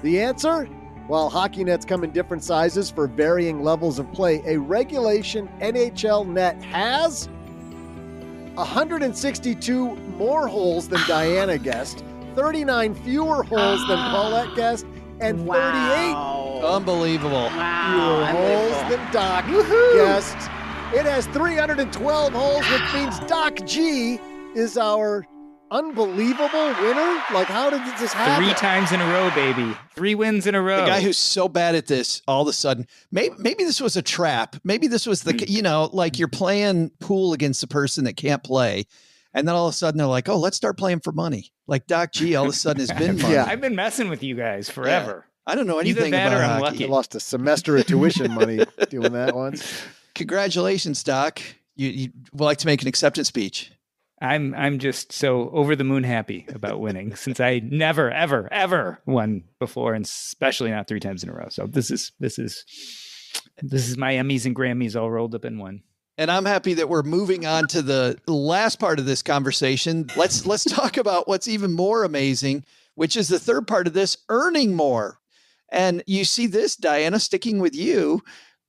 The answer? While hockey nets come in different sizes for varying levels of play, a regulation NHL net has 162 more holes than Diana guessed, 39 fewer holes than Paulette guessed, and 38 Unbelievable. Wow. holes than Doc guessed. It has 312 holes, which means Doc G is our unbelievable winner. Like, how did this happen? 3 times in a row, baby. 3 wins in a row. The guy who's so bad at this, all of a sudden, maybe this was a trap. Maybe this was the, like you're playing pool against the person that can't play. And then all of a sudden they're like, oh, let's start playing for money. Like Doc G all of a sudden has been money. Yeah. I've been messing with you guys forever. Yeah. I don't know anything Either that about or I'm hockey. lucky. I lost a semester of tuition money doing that once. Congratulations, Doc. You would like to make an acceptance speech. I'm just so over the moon happy about winning since I never, ever, ever won before, and especially not 3 times in a row. So this is my Emmys and Grammys all rolled up in one. And I'm happy that we're moving on to the last part of this conversation. Let's talk about what's even more amazing, which is the third part of this, earning more. And you see this, Diana, sticking with you,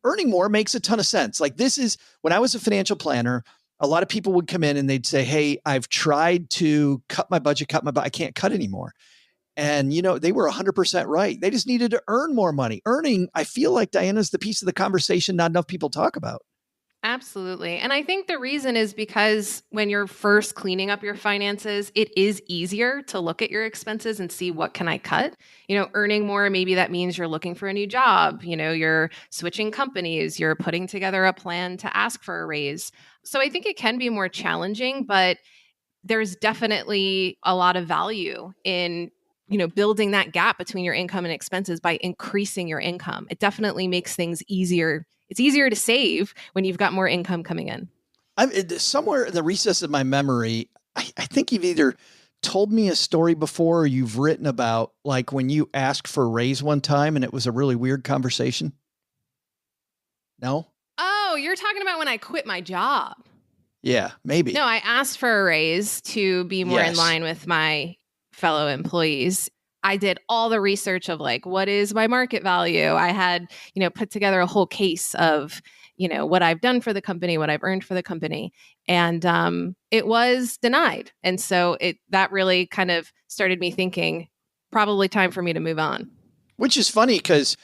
earning more makes a ton of sense. Like this is, when I was a financial planner, a lot of people would come in and they'd say, hey, I've tried to cut my budget, I can't cut anymore. And, they were 100% right. They just needed to earn more money. Earning, I feel like, Diana's the piece of the conversation not enough people talk about. Absolutely. And I think the reason is because when you're first cleaning up your finances, it is easier to look at your expenses and see what can I cut. Earning more, maybe that means you're looking for a new job, you're switching companies, you're putting together a plan to ask for a raise. So I think it can be more challenging, but there's definitely a lot of value in building that gap between your income and expenses by increasing your income. It definitely makes things easier. It's easier to save when you've got more income coming in. Somewhere in the recess of my memory, I think you've either told me a story before or you've written about like when you asked for a raise one time and it was a really weird conversation. No? Oh, you're talking about when I quit my job. Yeah, maybe. No, I asked for a raise to be more in line with my fellow employees. I did all the research of like, what is my market value? I had, put together a whole case of, what I've done for the company, what I've earned for the company. And it was denied. And so that really kind of started me thinking, probably time for me to move on. Which is funny because,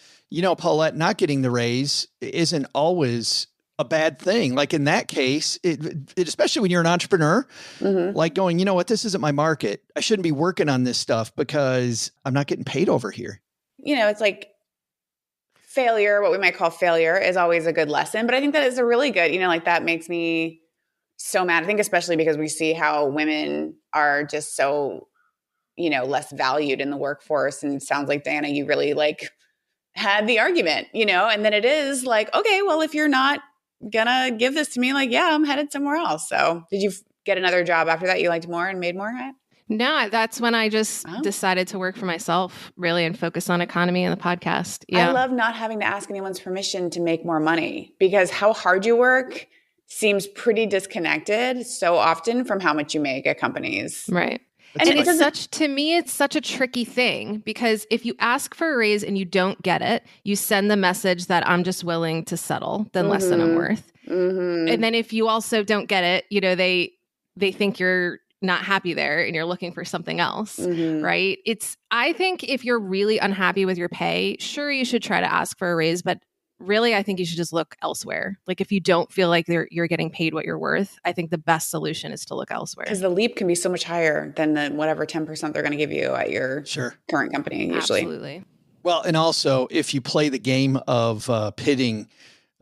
Paulette, not getting the raise isn't always a bad thing. Like in that case, it especially when you're an entrepreneur, like going, you know what, this isn't my market. I shouldn't be working on this stuff because I'm not getting paid over here. It's like failure, what we might call failure, is always a good lesson. But I think that is a really good, like that makes me so mad. I think especially because we see how women are just so, less valued in the workforce. And it sounds like, Diana, you really like had the argument, and then it is like, okay, well, if you're not gonna give this to me, like, yeah, I'm headed somewhere else. So did you get another job after that you liked more and made more at? No, that's when I just decided to work for myself really and focus on EconoMe and the podcast. Yeah. I love not having to ask anyone's permission to make more money because how hard you work seems pretty disconnected so often from how much you make at companies. Right. And to me, it's such a tricky thing because if you ask for a raise and you don't get it, you send the message that I'm just willing to settle than less than I'm worth. And then if you also don't get it, they think you're not happy there and you're looking for something else, right? I think if you're really unhappy with your pay, sure, you should try to ask for a raise, but really, I think you should just look elsewhere. Like if you don't feel like you're getting paid what you're worth, I think the best solution is to look elsewhere. Because the leap can be so much higher than the whatever 10% they're going to give you at your current company usually. Absolutely. Well, and also if you play the game of pitting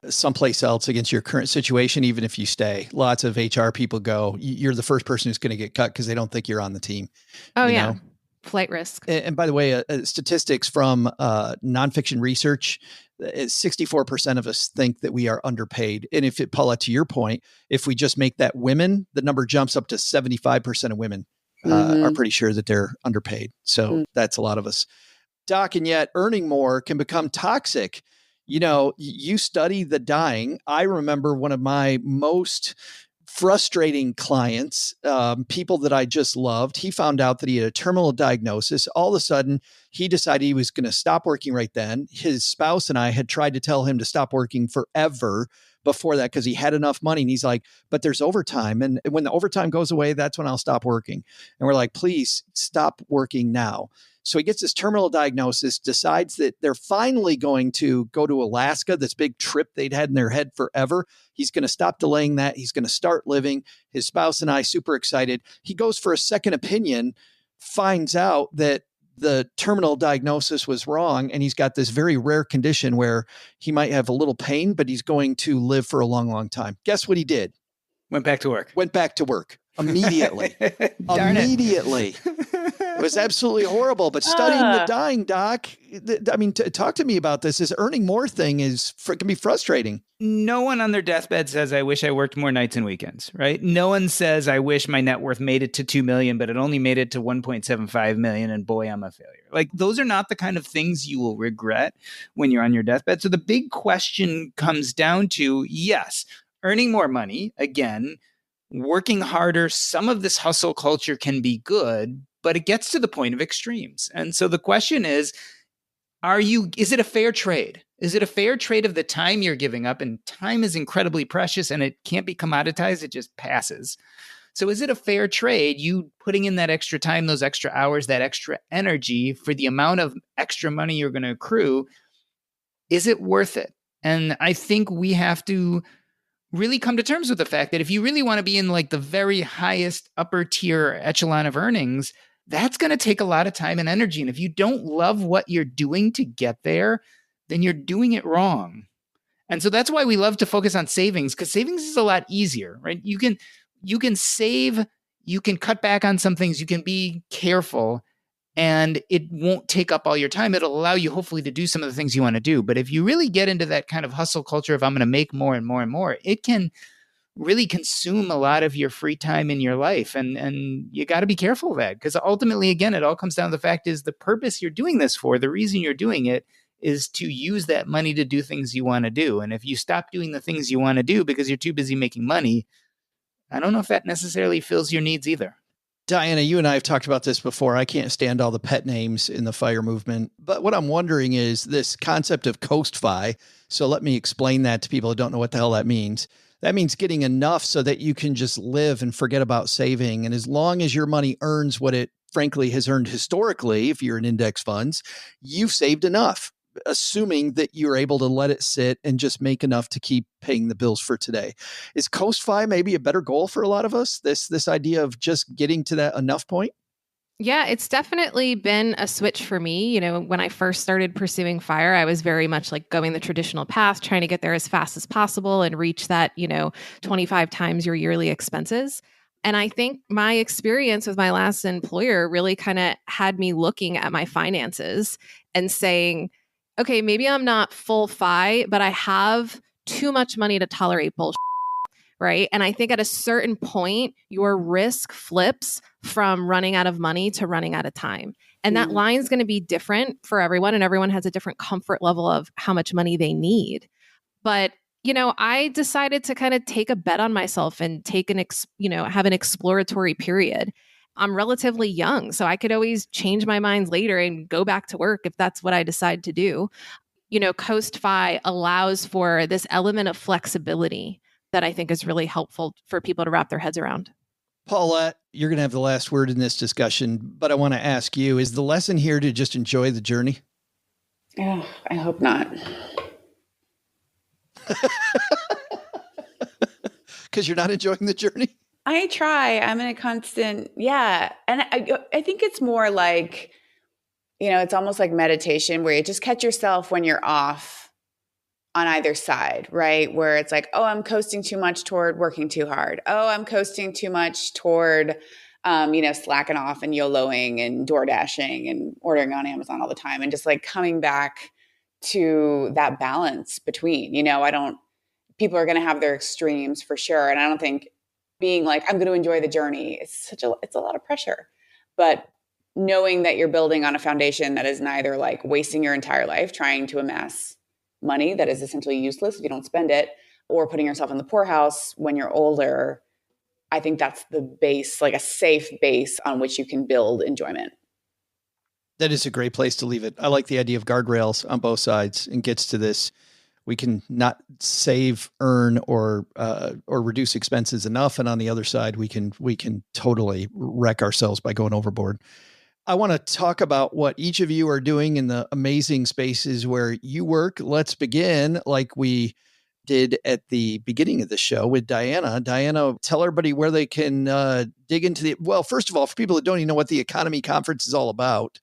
someplace else against your current situation, even if you stay, lots of HR people go, you're the first person who's going to get cut because they don't think you're on the team. Oh, yeah. Flight risk. And by the way, statistics from nonfiction research, 64% of us think that we are underpaid. And Paulette, to your point, if we just make that women, the number jumps up to 75% of women are pretty sure that they're underpaid. So that's a lot of us. Doc, and yet earning more can become toxic. You study the dying. I remember one of my most frustrating clients, people that I just loved. He found out that he had a terminal diagnosis. All of a sudden, he decided he was going to stop working right then. His spouse and I had tried to tell him to stop working forever before that because he had enough money. And he's like, but there's overtime. And when the overtime goes away, that's when I'll stop working. And we're like, please stop working now. So he gets this terminal diagnosis, decides that they're finally going to go to Alaska, this big trip they'd had in their head forever. He's going to stop delaying that. He's going to start living. His spouse and I, super excited. He goes for a second opinion, finds out that the terminal diagnosis was wrong, and he's got this very rare condition where he might have a little pain, but he's going to live for a long, long time. Guess what he did? Went back to work. Went back to work immediately. Immediately. It was absolutely horrible. But studying the dying, Doc, I mean, talk to me about this. This earning more thing can be frustrating. No one on their deathbed says, I wish I worked more nights and weekends, right? No one says, I wish my net worth made it to 2 million, but it only made it to 1.75 million. And boy, I'm a failure. Like, those are not the kind of things you will regret when you're on your deathbed. So the big question comes down to, yes, earning more money, again, working harder. Some of this hustle culture can be good, but it gets to the point of extremes. And so the question is it a fair trade? Is it a fair trade of the time you're giving up? And time is incredibly precious and it can't be commoditized. It just passes. So is it a fair trade, you putting in that extra time, those extra hours, that extra energy for the amount of extra money you're going to accrue? Is it worth it? And I think we have to really come to terms with the fact that if you really want to be in like the very highest upper tier echelon of earnings, that's going to take a lot of time and energy. And if you don't love what you're doing to get there, then you're doing it wrong. And so that's why we love to focus on savings, because savings is a lot easier, right? You can save, you can cut back on some things, you can be careful, and it won't take up all your time. It'll allow you hopefully to do some of the things you want to do. But if you really get into that kind of hustle culture of I'm going to make more and more and more, it can really consume a lot of your free time in your life. And you got to be careful of that, because ultimately, again, it all comes down to the fact is the purpose you're doing this for, the reason you're doing it is to use that money to do things you want to do. And if you stop doing the things you want to do because you're too busy making money, I don't know if that necessarily fills your needs either. Diana, you and I have talked about this before. I can't stand all the pet names in the FIRE movement. But what I'm wondering is this concept of coast-fi. So let me explain that to people who don't know what the hell that means. That means getting enough so that you can just live and forget about saving. And as long as your money earns what it frankly has earned historically, if you're in index funds, you've saved enough, assuming that you're able to let it sit and just make enough to keep paying the bills for today. Is coast-fi maybe a better goal for a lot of us? This idea of just getting to that enough point? Yeah, it's definitely been a switch for me. You know, when I first started pursuing FIRE, I was very much like going the traditional path, trying to get there as fast as possible and reach that, 25 times your yearly expenses. And I think my experience with my last employer really kind of had me looking at my finances and saying, okay, maybe I'm not full FI, but I have too much money to tolerate bullshit, right? And I think at a certain point, your risk flips from running out of money to running out of time. And that line is going to be different for everyone, and everyone has a different comfort level of how much money they need. But I decided to kind of take a bet on myself and take have an exploratory period. I'm relatively young, so I could always change my mind later and go back to work if that's what I decide to do. Coast-fi allows for this element of flexibility that I think is really helpful for people to wrap their heads around. Paulette, you're going to have the last word in this discussion, but I want to ask you, is the lesson here to just enjoy the journey? Oh, I hope not. Because you're not enjoying the journey? I try. I'm in a constant, yeah. And I think it's more like, it's almost like meditation where you just catch yourself when you're off on either side, right? Where it's like, oh, I'm coasting too much toward working too hard. Oh, I'm coasting too much toward, slacking off and YOLOing and door dashing and ordering on Amazon all the time. And just like coming back to that balance between, people are going to have their extremes for sure. And I don't think being like, I'm going to enjoy the journey, it's a lot of pressure. But knowing that you're building on a foundation that is neither like wasting your entire life trying to amass money that is essentially useless if you don't spend it, or putting yourself in the poorhouse when you're older, I think that's the base, like a safe base on which you can build enjoyment. That is a great place to leave it. I like the idea of guardrails on both sides and gets to this. We can not save, earn, or reduce expenses enough. And on the other side, we can totally wreck ourselves by going overboard. I want to talk about what each of you are doing in the amazing spaces where you work. Let's begin like we did at the beginning of the show with Diana. Diana, tell everybody where they can dig into well, first of all, for people that don't even know what the EconoMe conference is all about,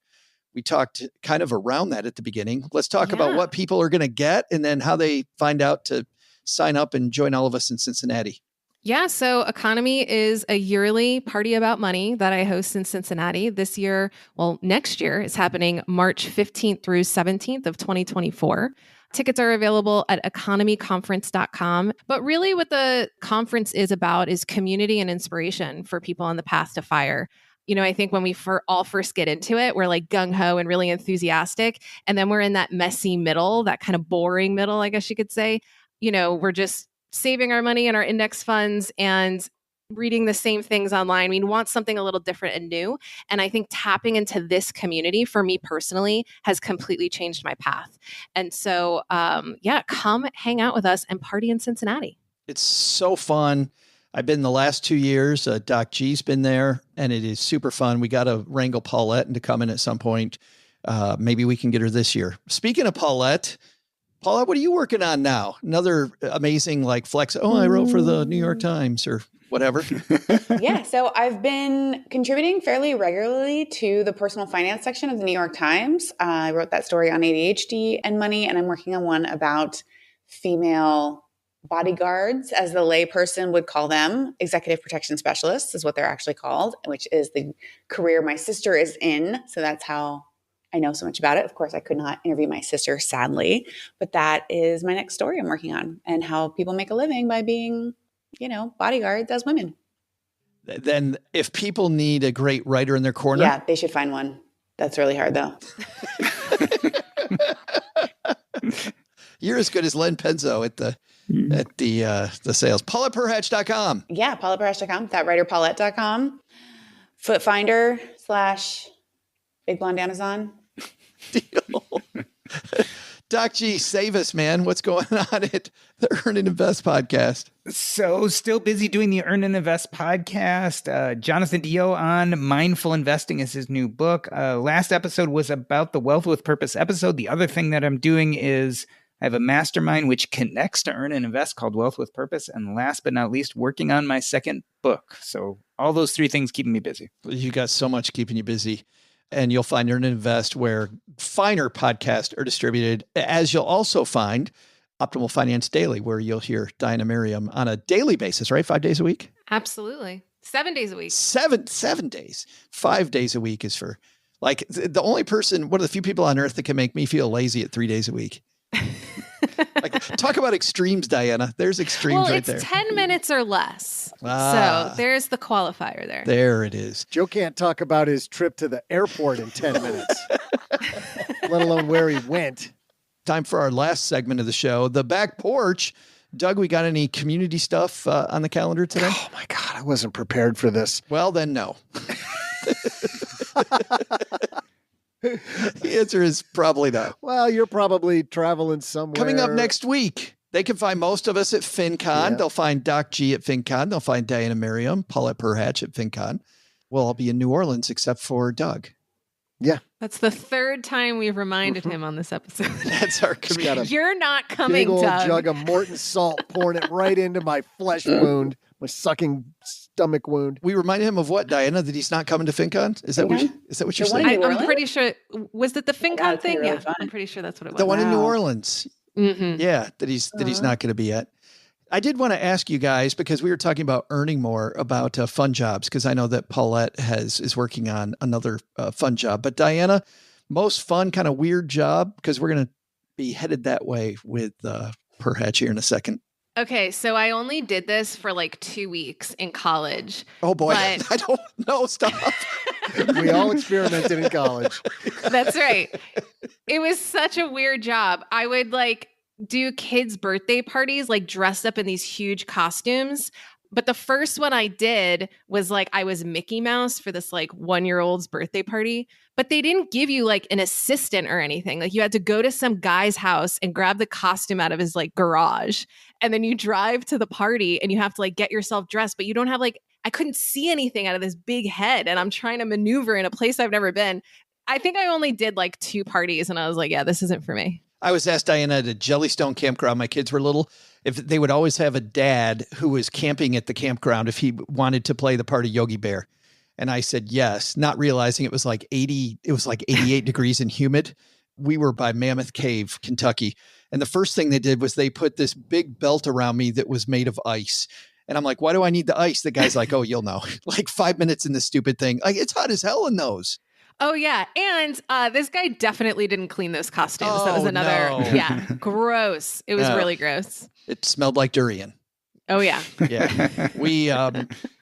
we talked kind of around that at the beginning. Let's talk about what people are going to get and then how they find out to sign up and join all of us in Cincinnati. Yeah, so EconoMe is a yearly party about money that I host in Cincinnati. This year, next year, it's happening March 15th through 17th of 2024. Tickets are available at economyconference.com. But really what the conference is about is community and inspiration for people on the path to FIRE. I think when we all first get into it, we're like gung-ho and really enthusiastic. And then we're in that messy middle, that kind of boring middle, I guess you could say. We're just saving our money in our index funds and reading the same things online. We want something a little different and new. And I think tapping into this community for me personally has completely changed my path. And so, come hang out with us and party in Cincinnati. It's so fun. I've been the last 2 years. Doc G's been there, and it is super fun. We got to wrangle Paulette into coming at some point. Maybe we can get her this year. Speaking of Paulette, what are you working on now? Another amazing flex. Oh, I wrote for the New York Times or whatever. Yeah. So I've been contributing fairly regularly to the personal finance section of the New York Times. I wrote that story on ADHD and money, and I'm working on one about female bodyguards, as the layperson would call them. Executive protection specialists is what they're actually called, which is the career my sister is in. So that's how I know so much about it. Of course, I could not interview my sister, sadly, but that is my next story I'm working on, and how people make a living by being, bodyguards as women. Then if people need a great writer in their corner. Yeah, they should find one. That's really hard though. You're as good as Len Penzo at the sales. PaulettePerhach.com. Yeah, PaulettePerhach.com. ThatWriterPaulette.com. Footfinder / Big Blonde Amazon. Deal. Doc G, save us, man. What's going on at the Earn and Invest podcast? So still busy doing the Earn and Invest podcast. Jonathan Dio on Mindful Investing is his new book. Last episode was about the Wealth with Purpose episode. The other thing that I'm doing is I have a mastermind which connects to Earn and Invest called Wealth with Purpose. And last but not least, working on my second book. So all those three things keeping me busy. You got so much keeping you busy. And you'll find Earn and Invest where finer podcasts are distributed, as you'll also find Optimal Finance Daily, where you'll hear Diana Merriam on a daily basis, right? 5 days a week? Absolutely. 7 days a week. Seven days. 5 days a week is for the only person, one of the few people on earth that can make me feel lazy at 3 days a week. Talk about extremes, Diana. There's extremes right there. It's 10 minutes or less. So there's the qualifier there. There it is. Joe can't talk about his trip to the airport in 10 minutes, let alone where he went. Time for our last segment of the show, the back porch. Doug, we got any community stuff on the calendar today? Oh my God, I wasn't prepared for this. Well, then no. The answer is probably not. Well, you're probably traveling somewhere. Coming up next week, they can find most of us at FinCon. Yeah. They'll find Doc G at FinCon. They'll find Diana Merriam, Paulette Perhach at FinCon. We'll all be in New Orleans except for Doug. Yeah. That's the third time we've reminded him on this episode. That's our community. You're not coming, big old Doug. Jug of Morton salt, pouring it right into my flesh wound, my sucking stomach wound. We reminded him of what, Diana? That he's not coming to FinCon? Is that what you're saying? I'm pretty sure. Was it the FinCon thing? Really fun. I'm pretty sure that's what it was. The one in New Orleans. Mm-hmm. Yeah, that he's not going to be at. I did want to ask you guys, because we were talking about earning more, about fun jobs, because I know that Paulette is working on another fun job. But Diana, most fun kind of weird job, because we're going to be headed that way with Perhach here in a second. Okay, so I only did this for 2 weeks in college. Oh boy, I don't know. Stop. We all experimented in college. That's right. It was such a weird job. I would do kids' birthday parties, dressed up in these huge costumes. But the first one I did was I was Mickey Mouse for this 1-year-old's birthday party. But they didn't give you an assistant or anything. You had to go to some guy's house and grab the costume out of his garage. And then you drive to the party and you have to get yourself dressed. But you don't have I couldn't see anything out of this big head. And I'm trying to maneuver in a place I've never been. I think I only did like 2 parties and I was like, yeah, this isn't for me. I was asked, Diana, at a Jellystone campground, my kids were little, if they would always have a dad who was camping at the campground if he wanted to play the part of Yogi Bear. And I said, yes, not realizing it was like 88 degrees and humid. We were by Mammoth Cave, Kentucky. And the first thing they did was they put this big belt around me that was made of ice. And I'm like, why do I need the ice? The guy's like, oh, you'll know. Like 5 minutes in this stupid thing. Like, it's hot as hell in those. Oh, yeah. And this guy definitely didn't clean those costumes. That was another. No. Yeah. Gross. It was really gross. It smelled like durian. Oh, yeah. Yeah.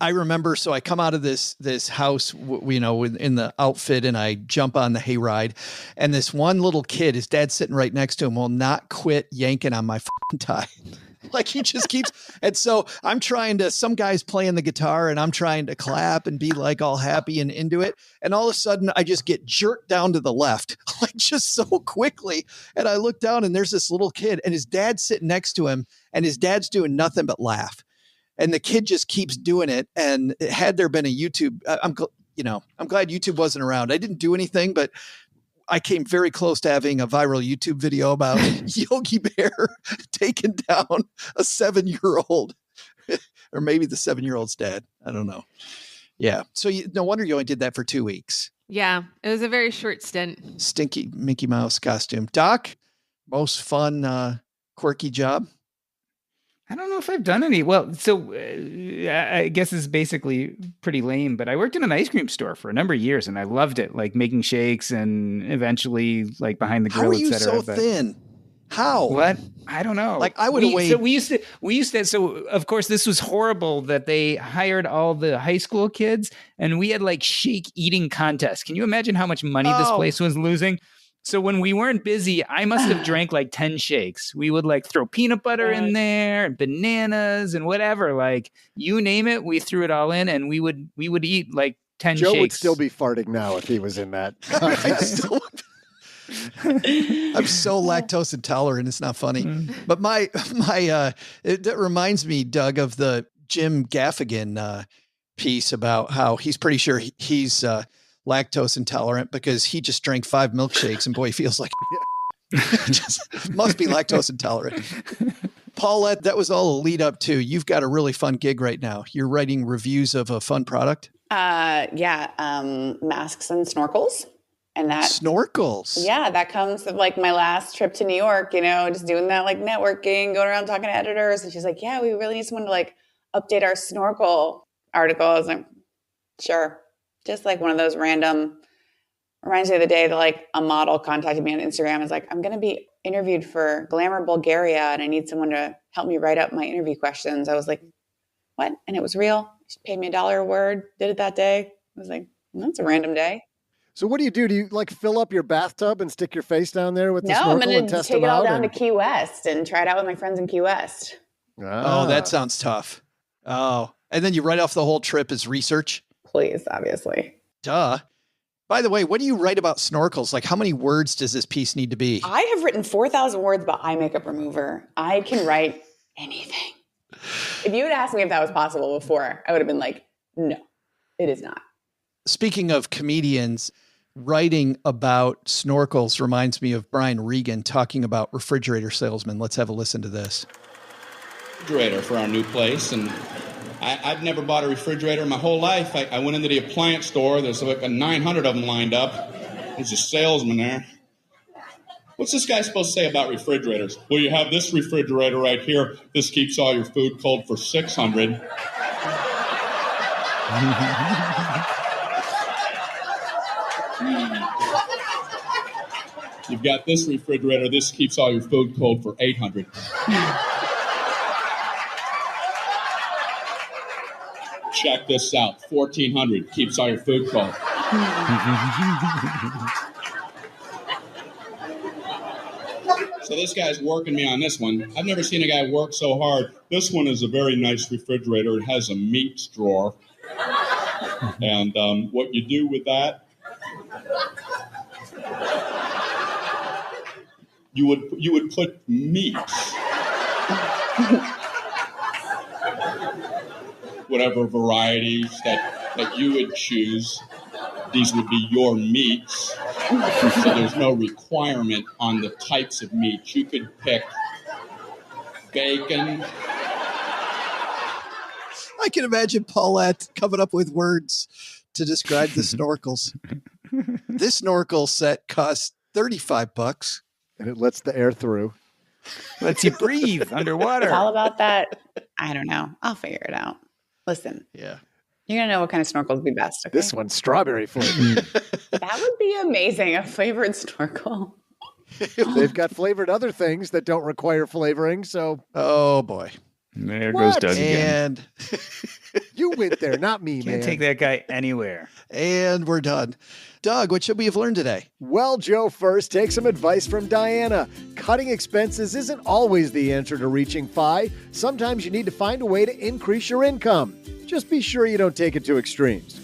I remember, so I come out of this house, in the outfit, and I jump on the hayride, and this one little kid, his dad's sitting right next to him, will not quit yanking on my fucking tie. Like he just keeps. And so I'm some guy's playing the guitar and I'm trying to clap and be like all happy and into it. And all of a sudden I just get jerked down to the left, like just so quickly. And I look down and there's this little kid and his dad's sitting next to him and his dad's doing nothing but laugh. And the kid just keeps doing it. And had there been a YouTube, I'm glad YouTube wasn't around. I didn't do anything, but I came very close to having a viral YouTube video about Yogi Bear taking down a 7-year-old, or maybe the 7-year-old's dad. I don't know. Yeah. So no wonder you only did that for 2 weeks. Yeah. It was a very short stint. Stinky Mickey Mouse costume. Doc, most fun, quirky job? I don't know if I've done any. Well, so I guess it's basically pretty lame, but I worked in an ice cream store for a number of years and I loved it, like making shakes and eventually like behind the grill, How are you etc. so thin? How? What? I don't know. Like I would have weighed. So we used to, so of course this was horrible that they hired all the high school kids and we had like shake eating contests. Can you imagine how much money this place was losing? So when we weren't busy, I must have drank like 10 shakes. We would like throw peanut butter in there and bananas and whatever, like you name it, we threw it all in and we would eat like 10 Joe shakes. would still be farting now if he was in that. I'm so lactose intolerant. It's not funny. But that reminds me, Doug, of the Jim Gaffigan piece about how he's pretty sure he's lactose intolerant because he just drank 5 milkshakes and boy, he feels like just must be lactose intolerant. Paulette, that was all a lead up to. You've got a really fun gig right now. You're writing reviews of a fun product. Masks and snorkels. And that snorkels. Yeah, that comes with like my last trip to New York, just doing that like networking, going around talking to editors. And she's like, yeah, we really need someone to like update our snorkel article. I was like, sure. Just like one of those random, reminds me of the day that like a model contacted me on Instagram. It's like, I'm going to be interviewed for Glamour Bulgaria and I need someone to help me write up my interview questions. I was like, what? And it was real. She paid me $1 a word, did it that day. I was like, that's a random day. So what do? Do you like fill up your bathtub and stick your face down there with the No, snorkel I'm and going to test take them it all out? down to Key West and try it out with my friends in Key West. Oh, that sounds tough. Oh, and then you write off the whole trip as research? Please, obviously. Duh. By the way, what do you write about snorkels? Like how many words does this piece need to be? I have written 4,000 words about eye makeup remover. I can write anything. If you had asked me if that was possible before, I would have been like, no, it is not. Speaking of comedians, writing about snorkels reminds me of Brian Regan talking about refrigerator salesmen. Let's have a listen to this. Refrigerator for our new place, and I've never bought a refrigerator in my whole life. I went into the appliance store. There's like 900 of them lined up. There's a salesman there. What's this guy supposed to say about refrigerators? Well, you have this refrigerator right here. This keeps all your food cold for 600. You've got this refrigerator. This keeps all your food cold for 800. Check this out. 1,400 keeps all your food cold. So this guy's working me on this one. I've never seen a guy work so hard. This one is a very nice refrigerator. It has a meats drawer. And what you do with that, you would put meat. whatever varieties that you would choose. These would be your meats. So there's no requirement on the types of meat. You could pick bacon. I can imagine Paulette coming up with words to describe the snorkels. This snorkel set costs $35 and it lets the air through. Lets you breathe underwater. It's all about that. I don't know. I'll figure it out. Listen. Yeah. You're going to know what kind of snorkel would be best. Okay? This one's strawberry flavored. That would be amazing. A flavored snorkel. They've got flavored other things that don't require flavoring. So, oh boy. There goes Doug again. And you went there, not me, man. Can't take that guy anywhere. And we're done. Doug, what should we have learned today? Well, Joe, first, take some advice from Diana. Cutting expenses isn't always the answer to reaching FI. Sometimes you need to find a way to increase your income. Just be sure you don't take it to extremes.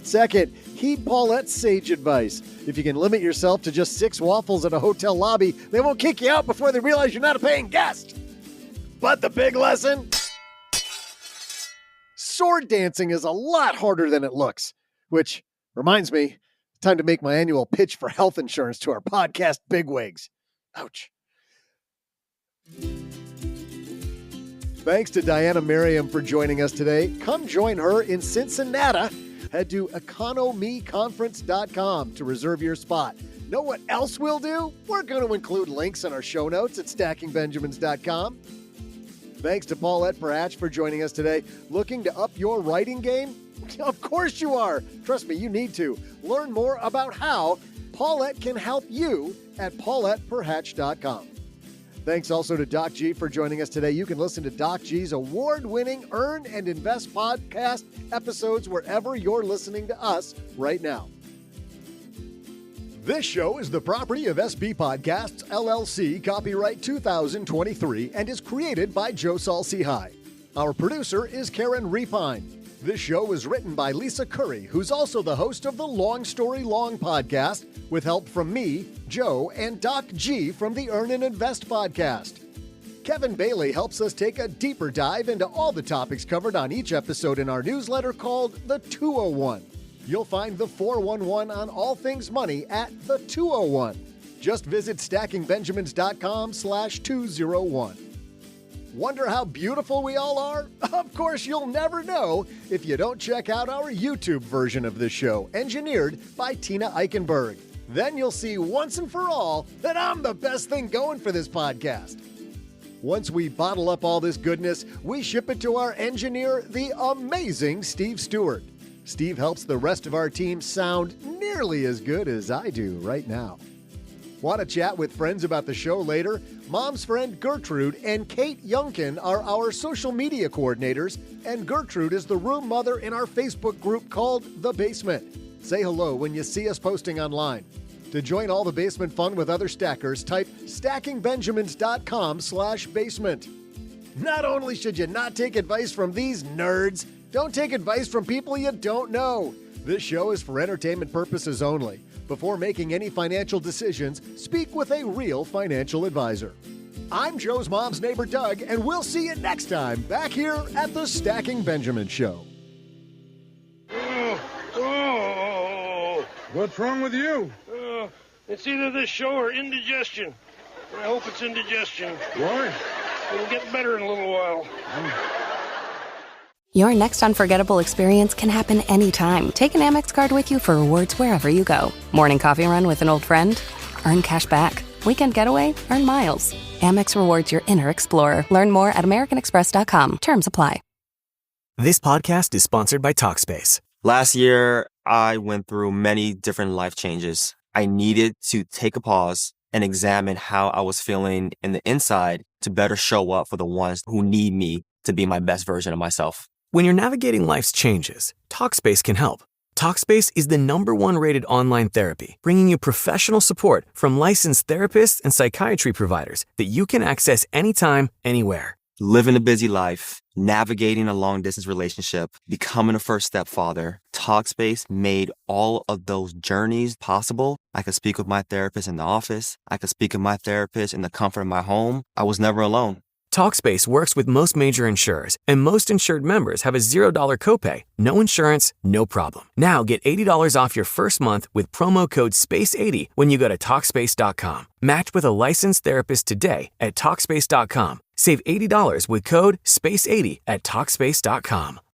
Second, heed Paulette's sage advice. If you can limit yourself to just 6 waffles at a hotel lobby, they won't kick you out before they realize you're not a paying guest. But the big lesson? Sword dancing is a lot harder than it looks. Which reminds me, time to make my annual pitch for health insurance to our podcast bigwigs. Ouch. Thanks to Diana Merriam for joining us today. Come join her in Cincinnati. Head to EconoMeConference.com to reserve your spot. Know what else we'll do? We're going to include links in our show notes at StackingBenjamins.com. Thanks to Paulette Perhach for joining us today. Looking to up your writing game? Of course you are. Trust me, you need to. Learn more about how Paulette can help you at PaulettePerhach.com. Thanks also to Doc G for joining us today. You can listen to Doc G's award-winning Earn and Invest podcast episodes wherever you're listening to us right now. This show is the property of SB Podcasts, LLC, copyright 2023, and is created by Joe Saul-Sehy. Our producer is Karen Repine. This show was written by Lisa Curry, who's also the host of the Long Story Long podcast, with help from me, Joe, and Doc G from the Earn and Invest podcast. Kevin Bailey helps us take a deeper dive into all the topics covered on each episode in our newsletter called The 201. You'll find the 411 on all things money at the 201. Just visit stackingbenjamins.com/201. Wonder how beautiful we all are? Of course, you'll never know if you don't check out our YouTube version of this show, engineered by Tina Eichenberg. Then you'll see once and for all that I'm the best thing going for this podcast. Once we bottle up all this goodness, we ship it to our engineer, the amazing Steve Stewart. Steve helps the rest of our team sound nearly as good as I do right now. Want to chat with friends about the show later? Mom's friend Gertrude and Kate Youngkin are our social media coordinators, and Gertrude is the room mother in our Facebook group called The Basement. Say hello when you see us posting online. To join all the basement fun with other stackers, type stackingbenjamins.com/basement. Not only should you not take advice from these nerds, don't take advice from people you don't know. This show is for entertainment purposes only. Before making any financial decisions, speak with a real financial advisor. I'm Joe's mom's neighbor, Doug, and we'll see you next time back here at the Stacking Benjamin Show. What's wrong with you? It's either this show or indigestion. I hope it's indigestion. Why? It'll get better in a little while. Your next unforgettable experience can happen anytime. Take an Amex card with you for rewards wherever you go. Morning coffee run with an old friend? Earn cash back. Weekend getaway? Earn miles. Amex rewards your inner explorer. Learn more at americanexpress.com. Terms apply. This podcast is sponsored by Talkspace. Last year, I went through many different life changes. I needed to take a pause and examine how I was feeling in the inside to better show up for the ones who need me to be my best version of myself. When you're navigating life's changes, Talkspace can help. Talkspace is the #1 rated online therapy, bringing you professional support from licensed therapists and psychiatry providers that you can access anytime, anywhere. Living a busy life, navigating a long-distance relationship, becoming a first-step father, Talkspace made all of those journeys possible. I could speak with my therapist in the office. I could speak with my therapist in the comfort of my home. I was never alone. Talkspace works with most major insurers, and most insured members have a $0 copay, no insurance, no problem. Now get $80 off your first month with promo code SPACE80 when you go to Talkspace.com. Match with a licensed therapist today at Talkspace.com. Save $80 with code SPACE80 at Talkspace.com.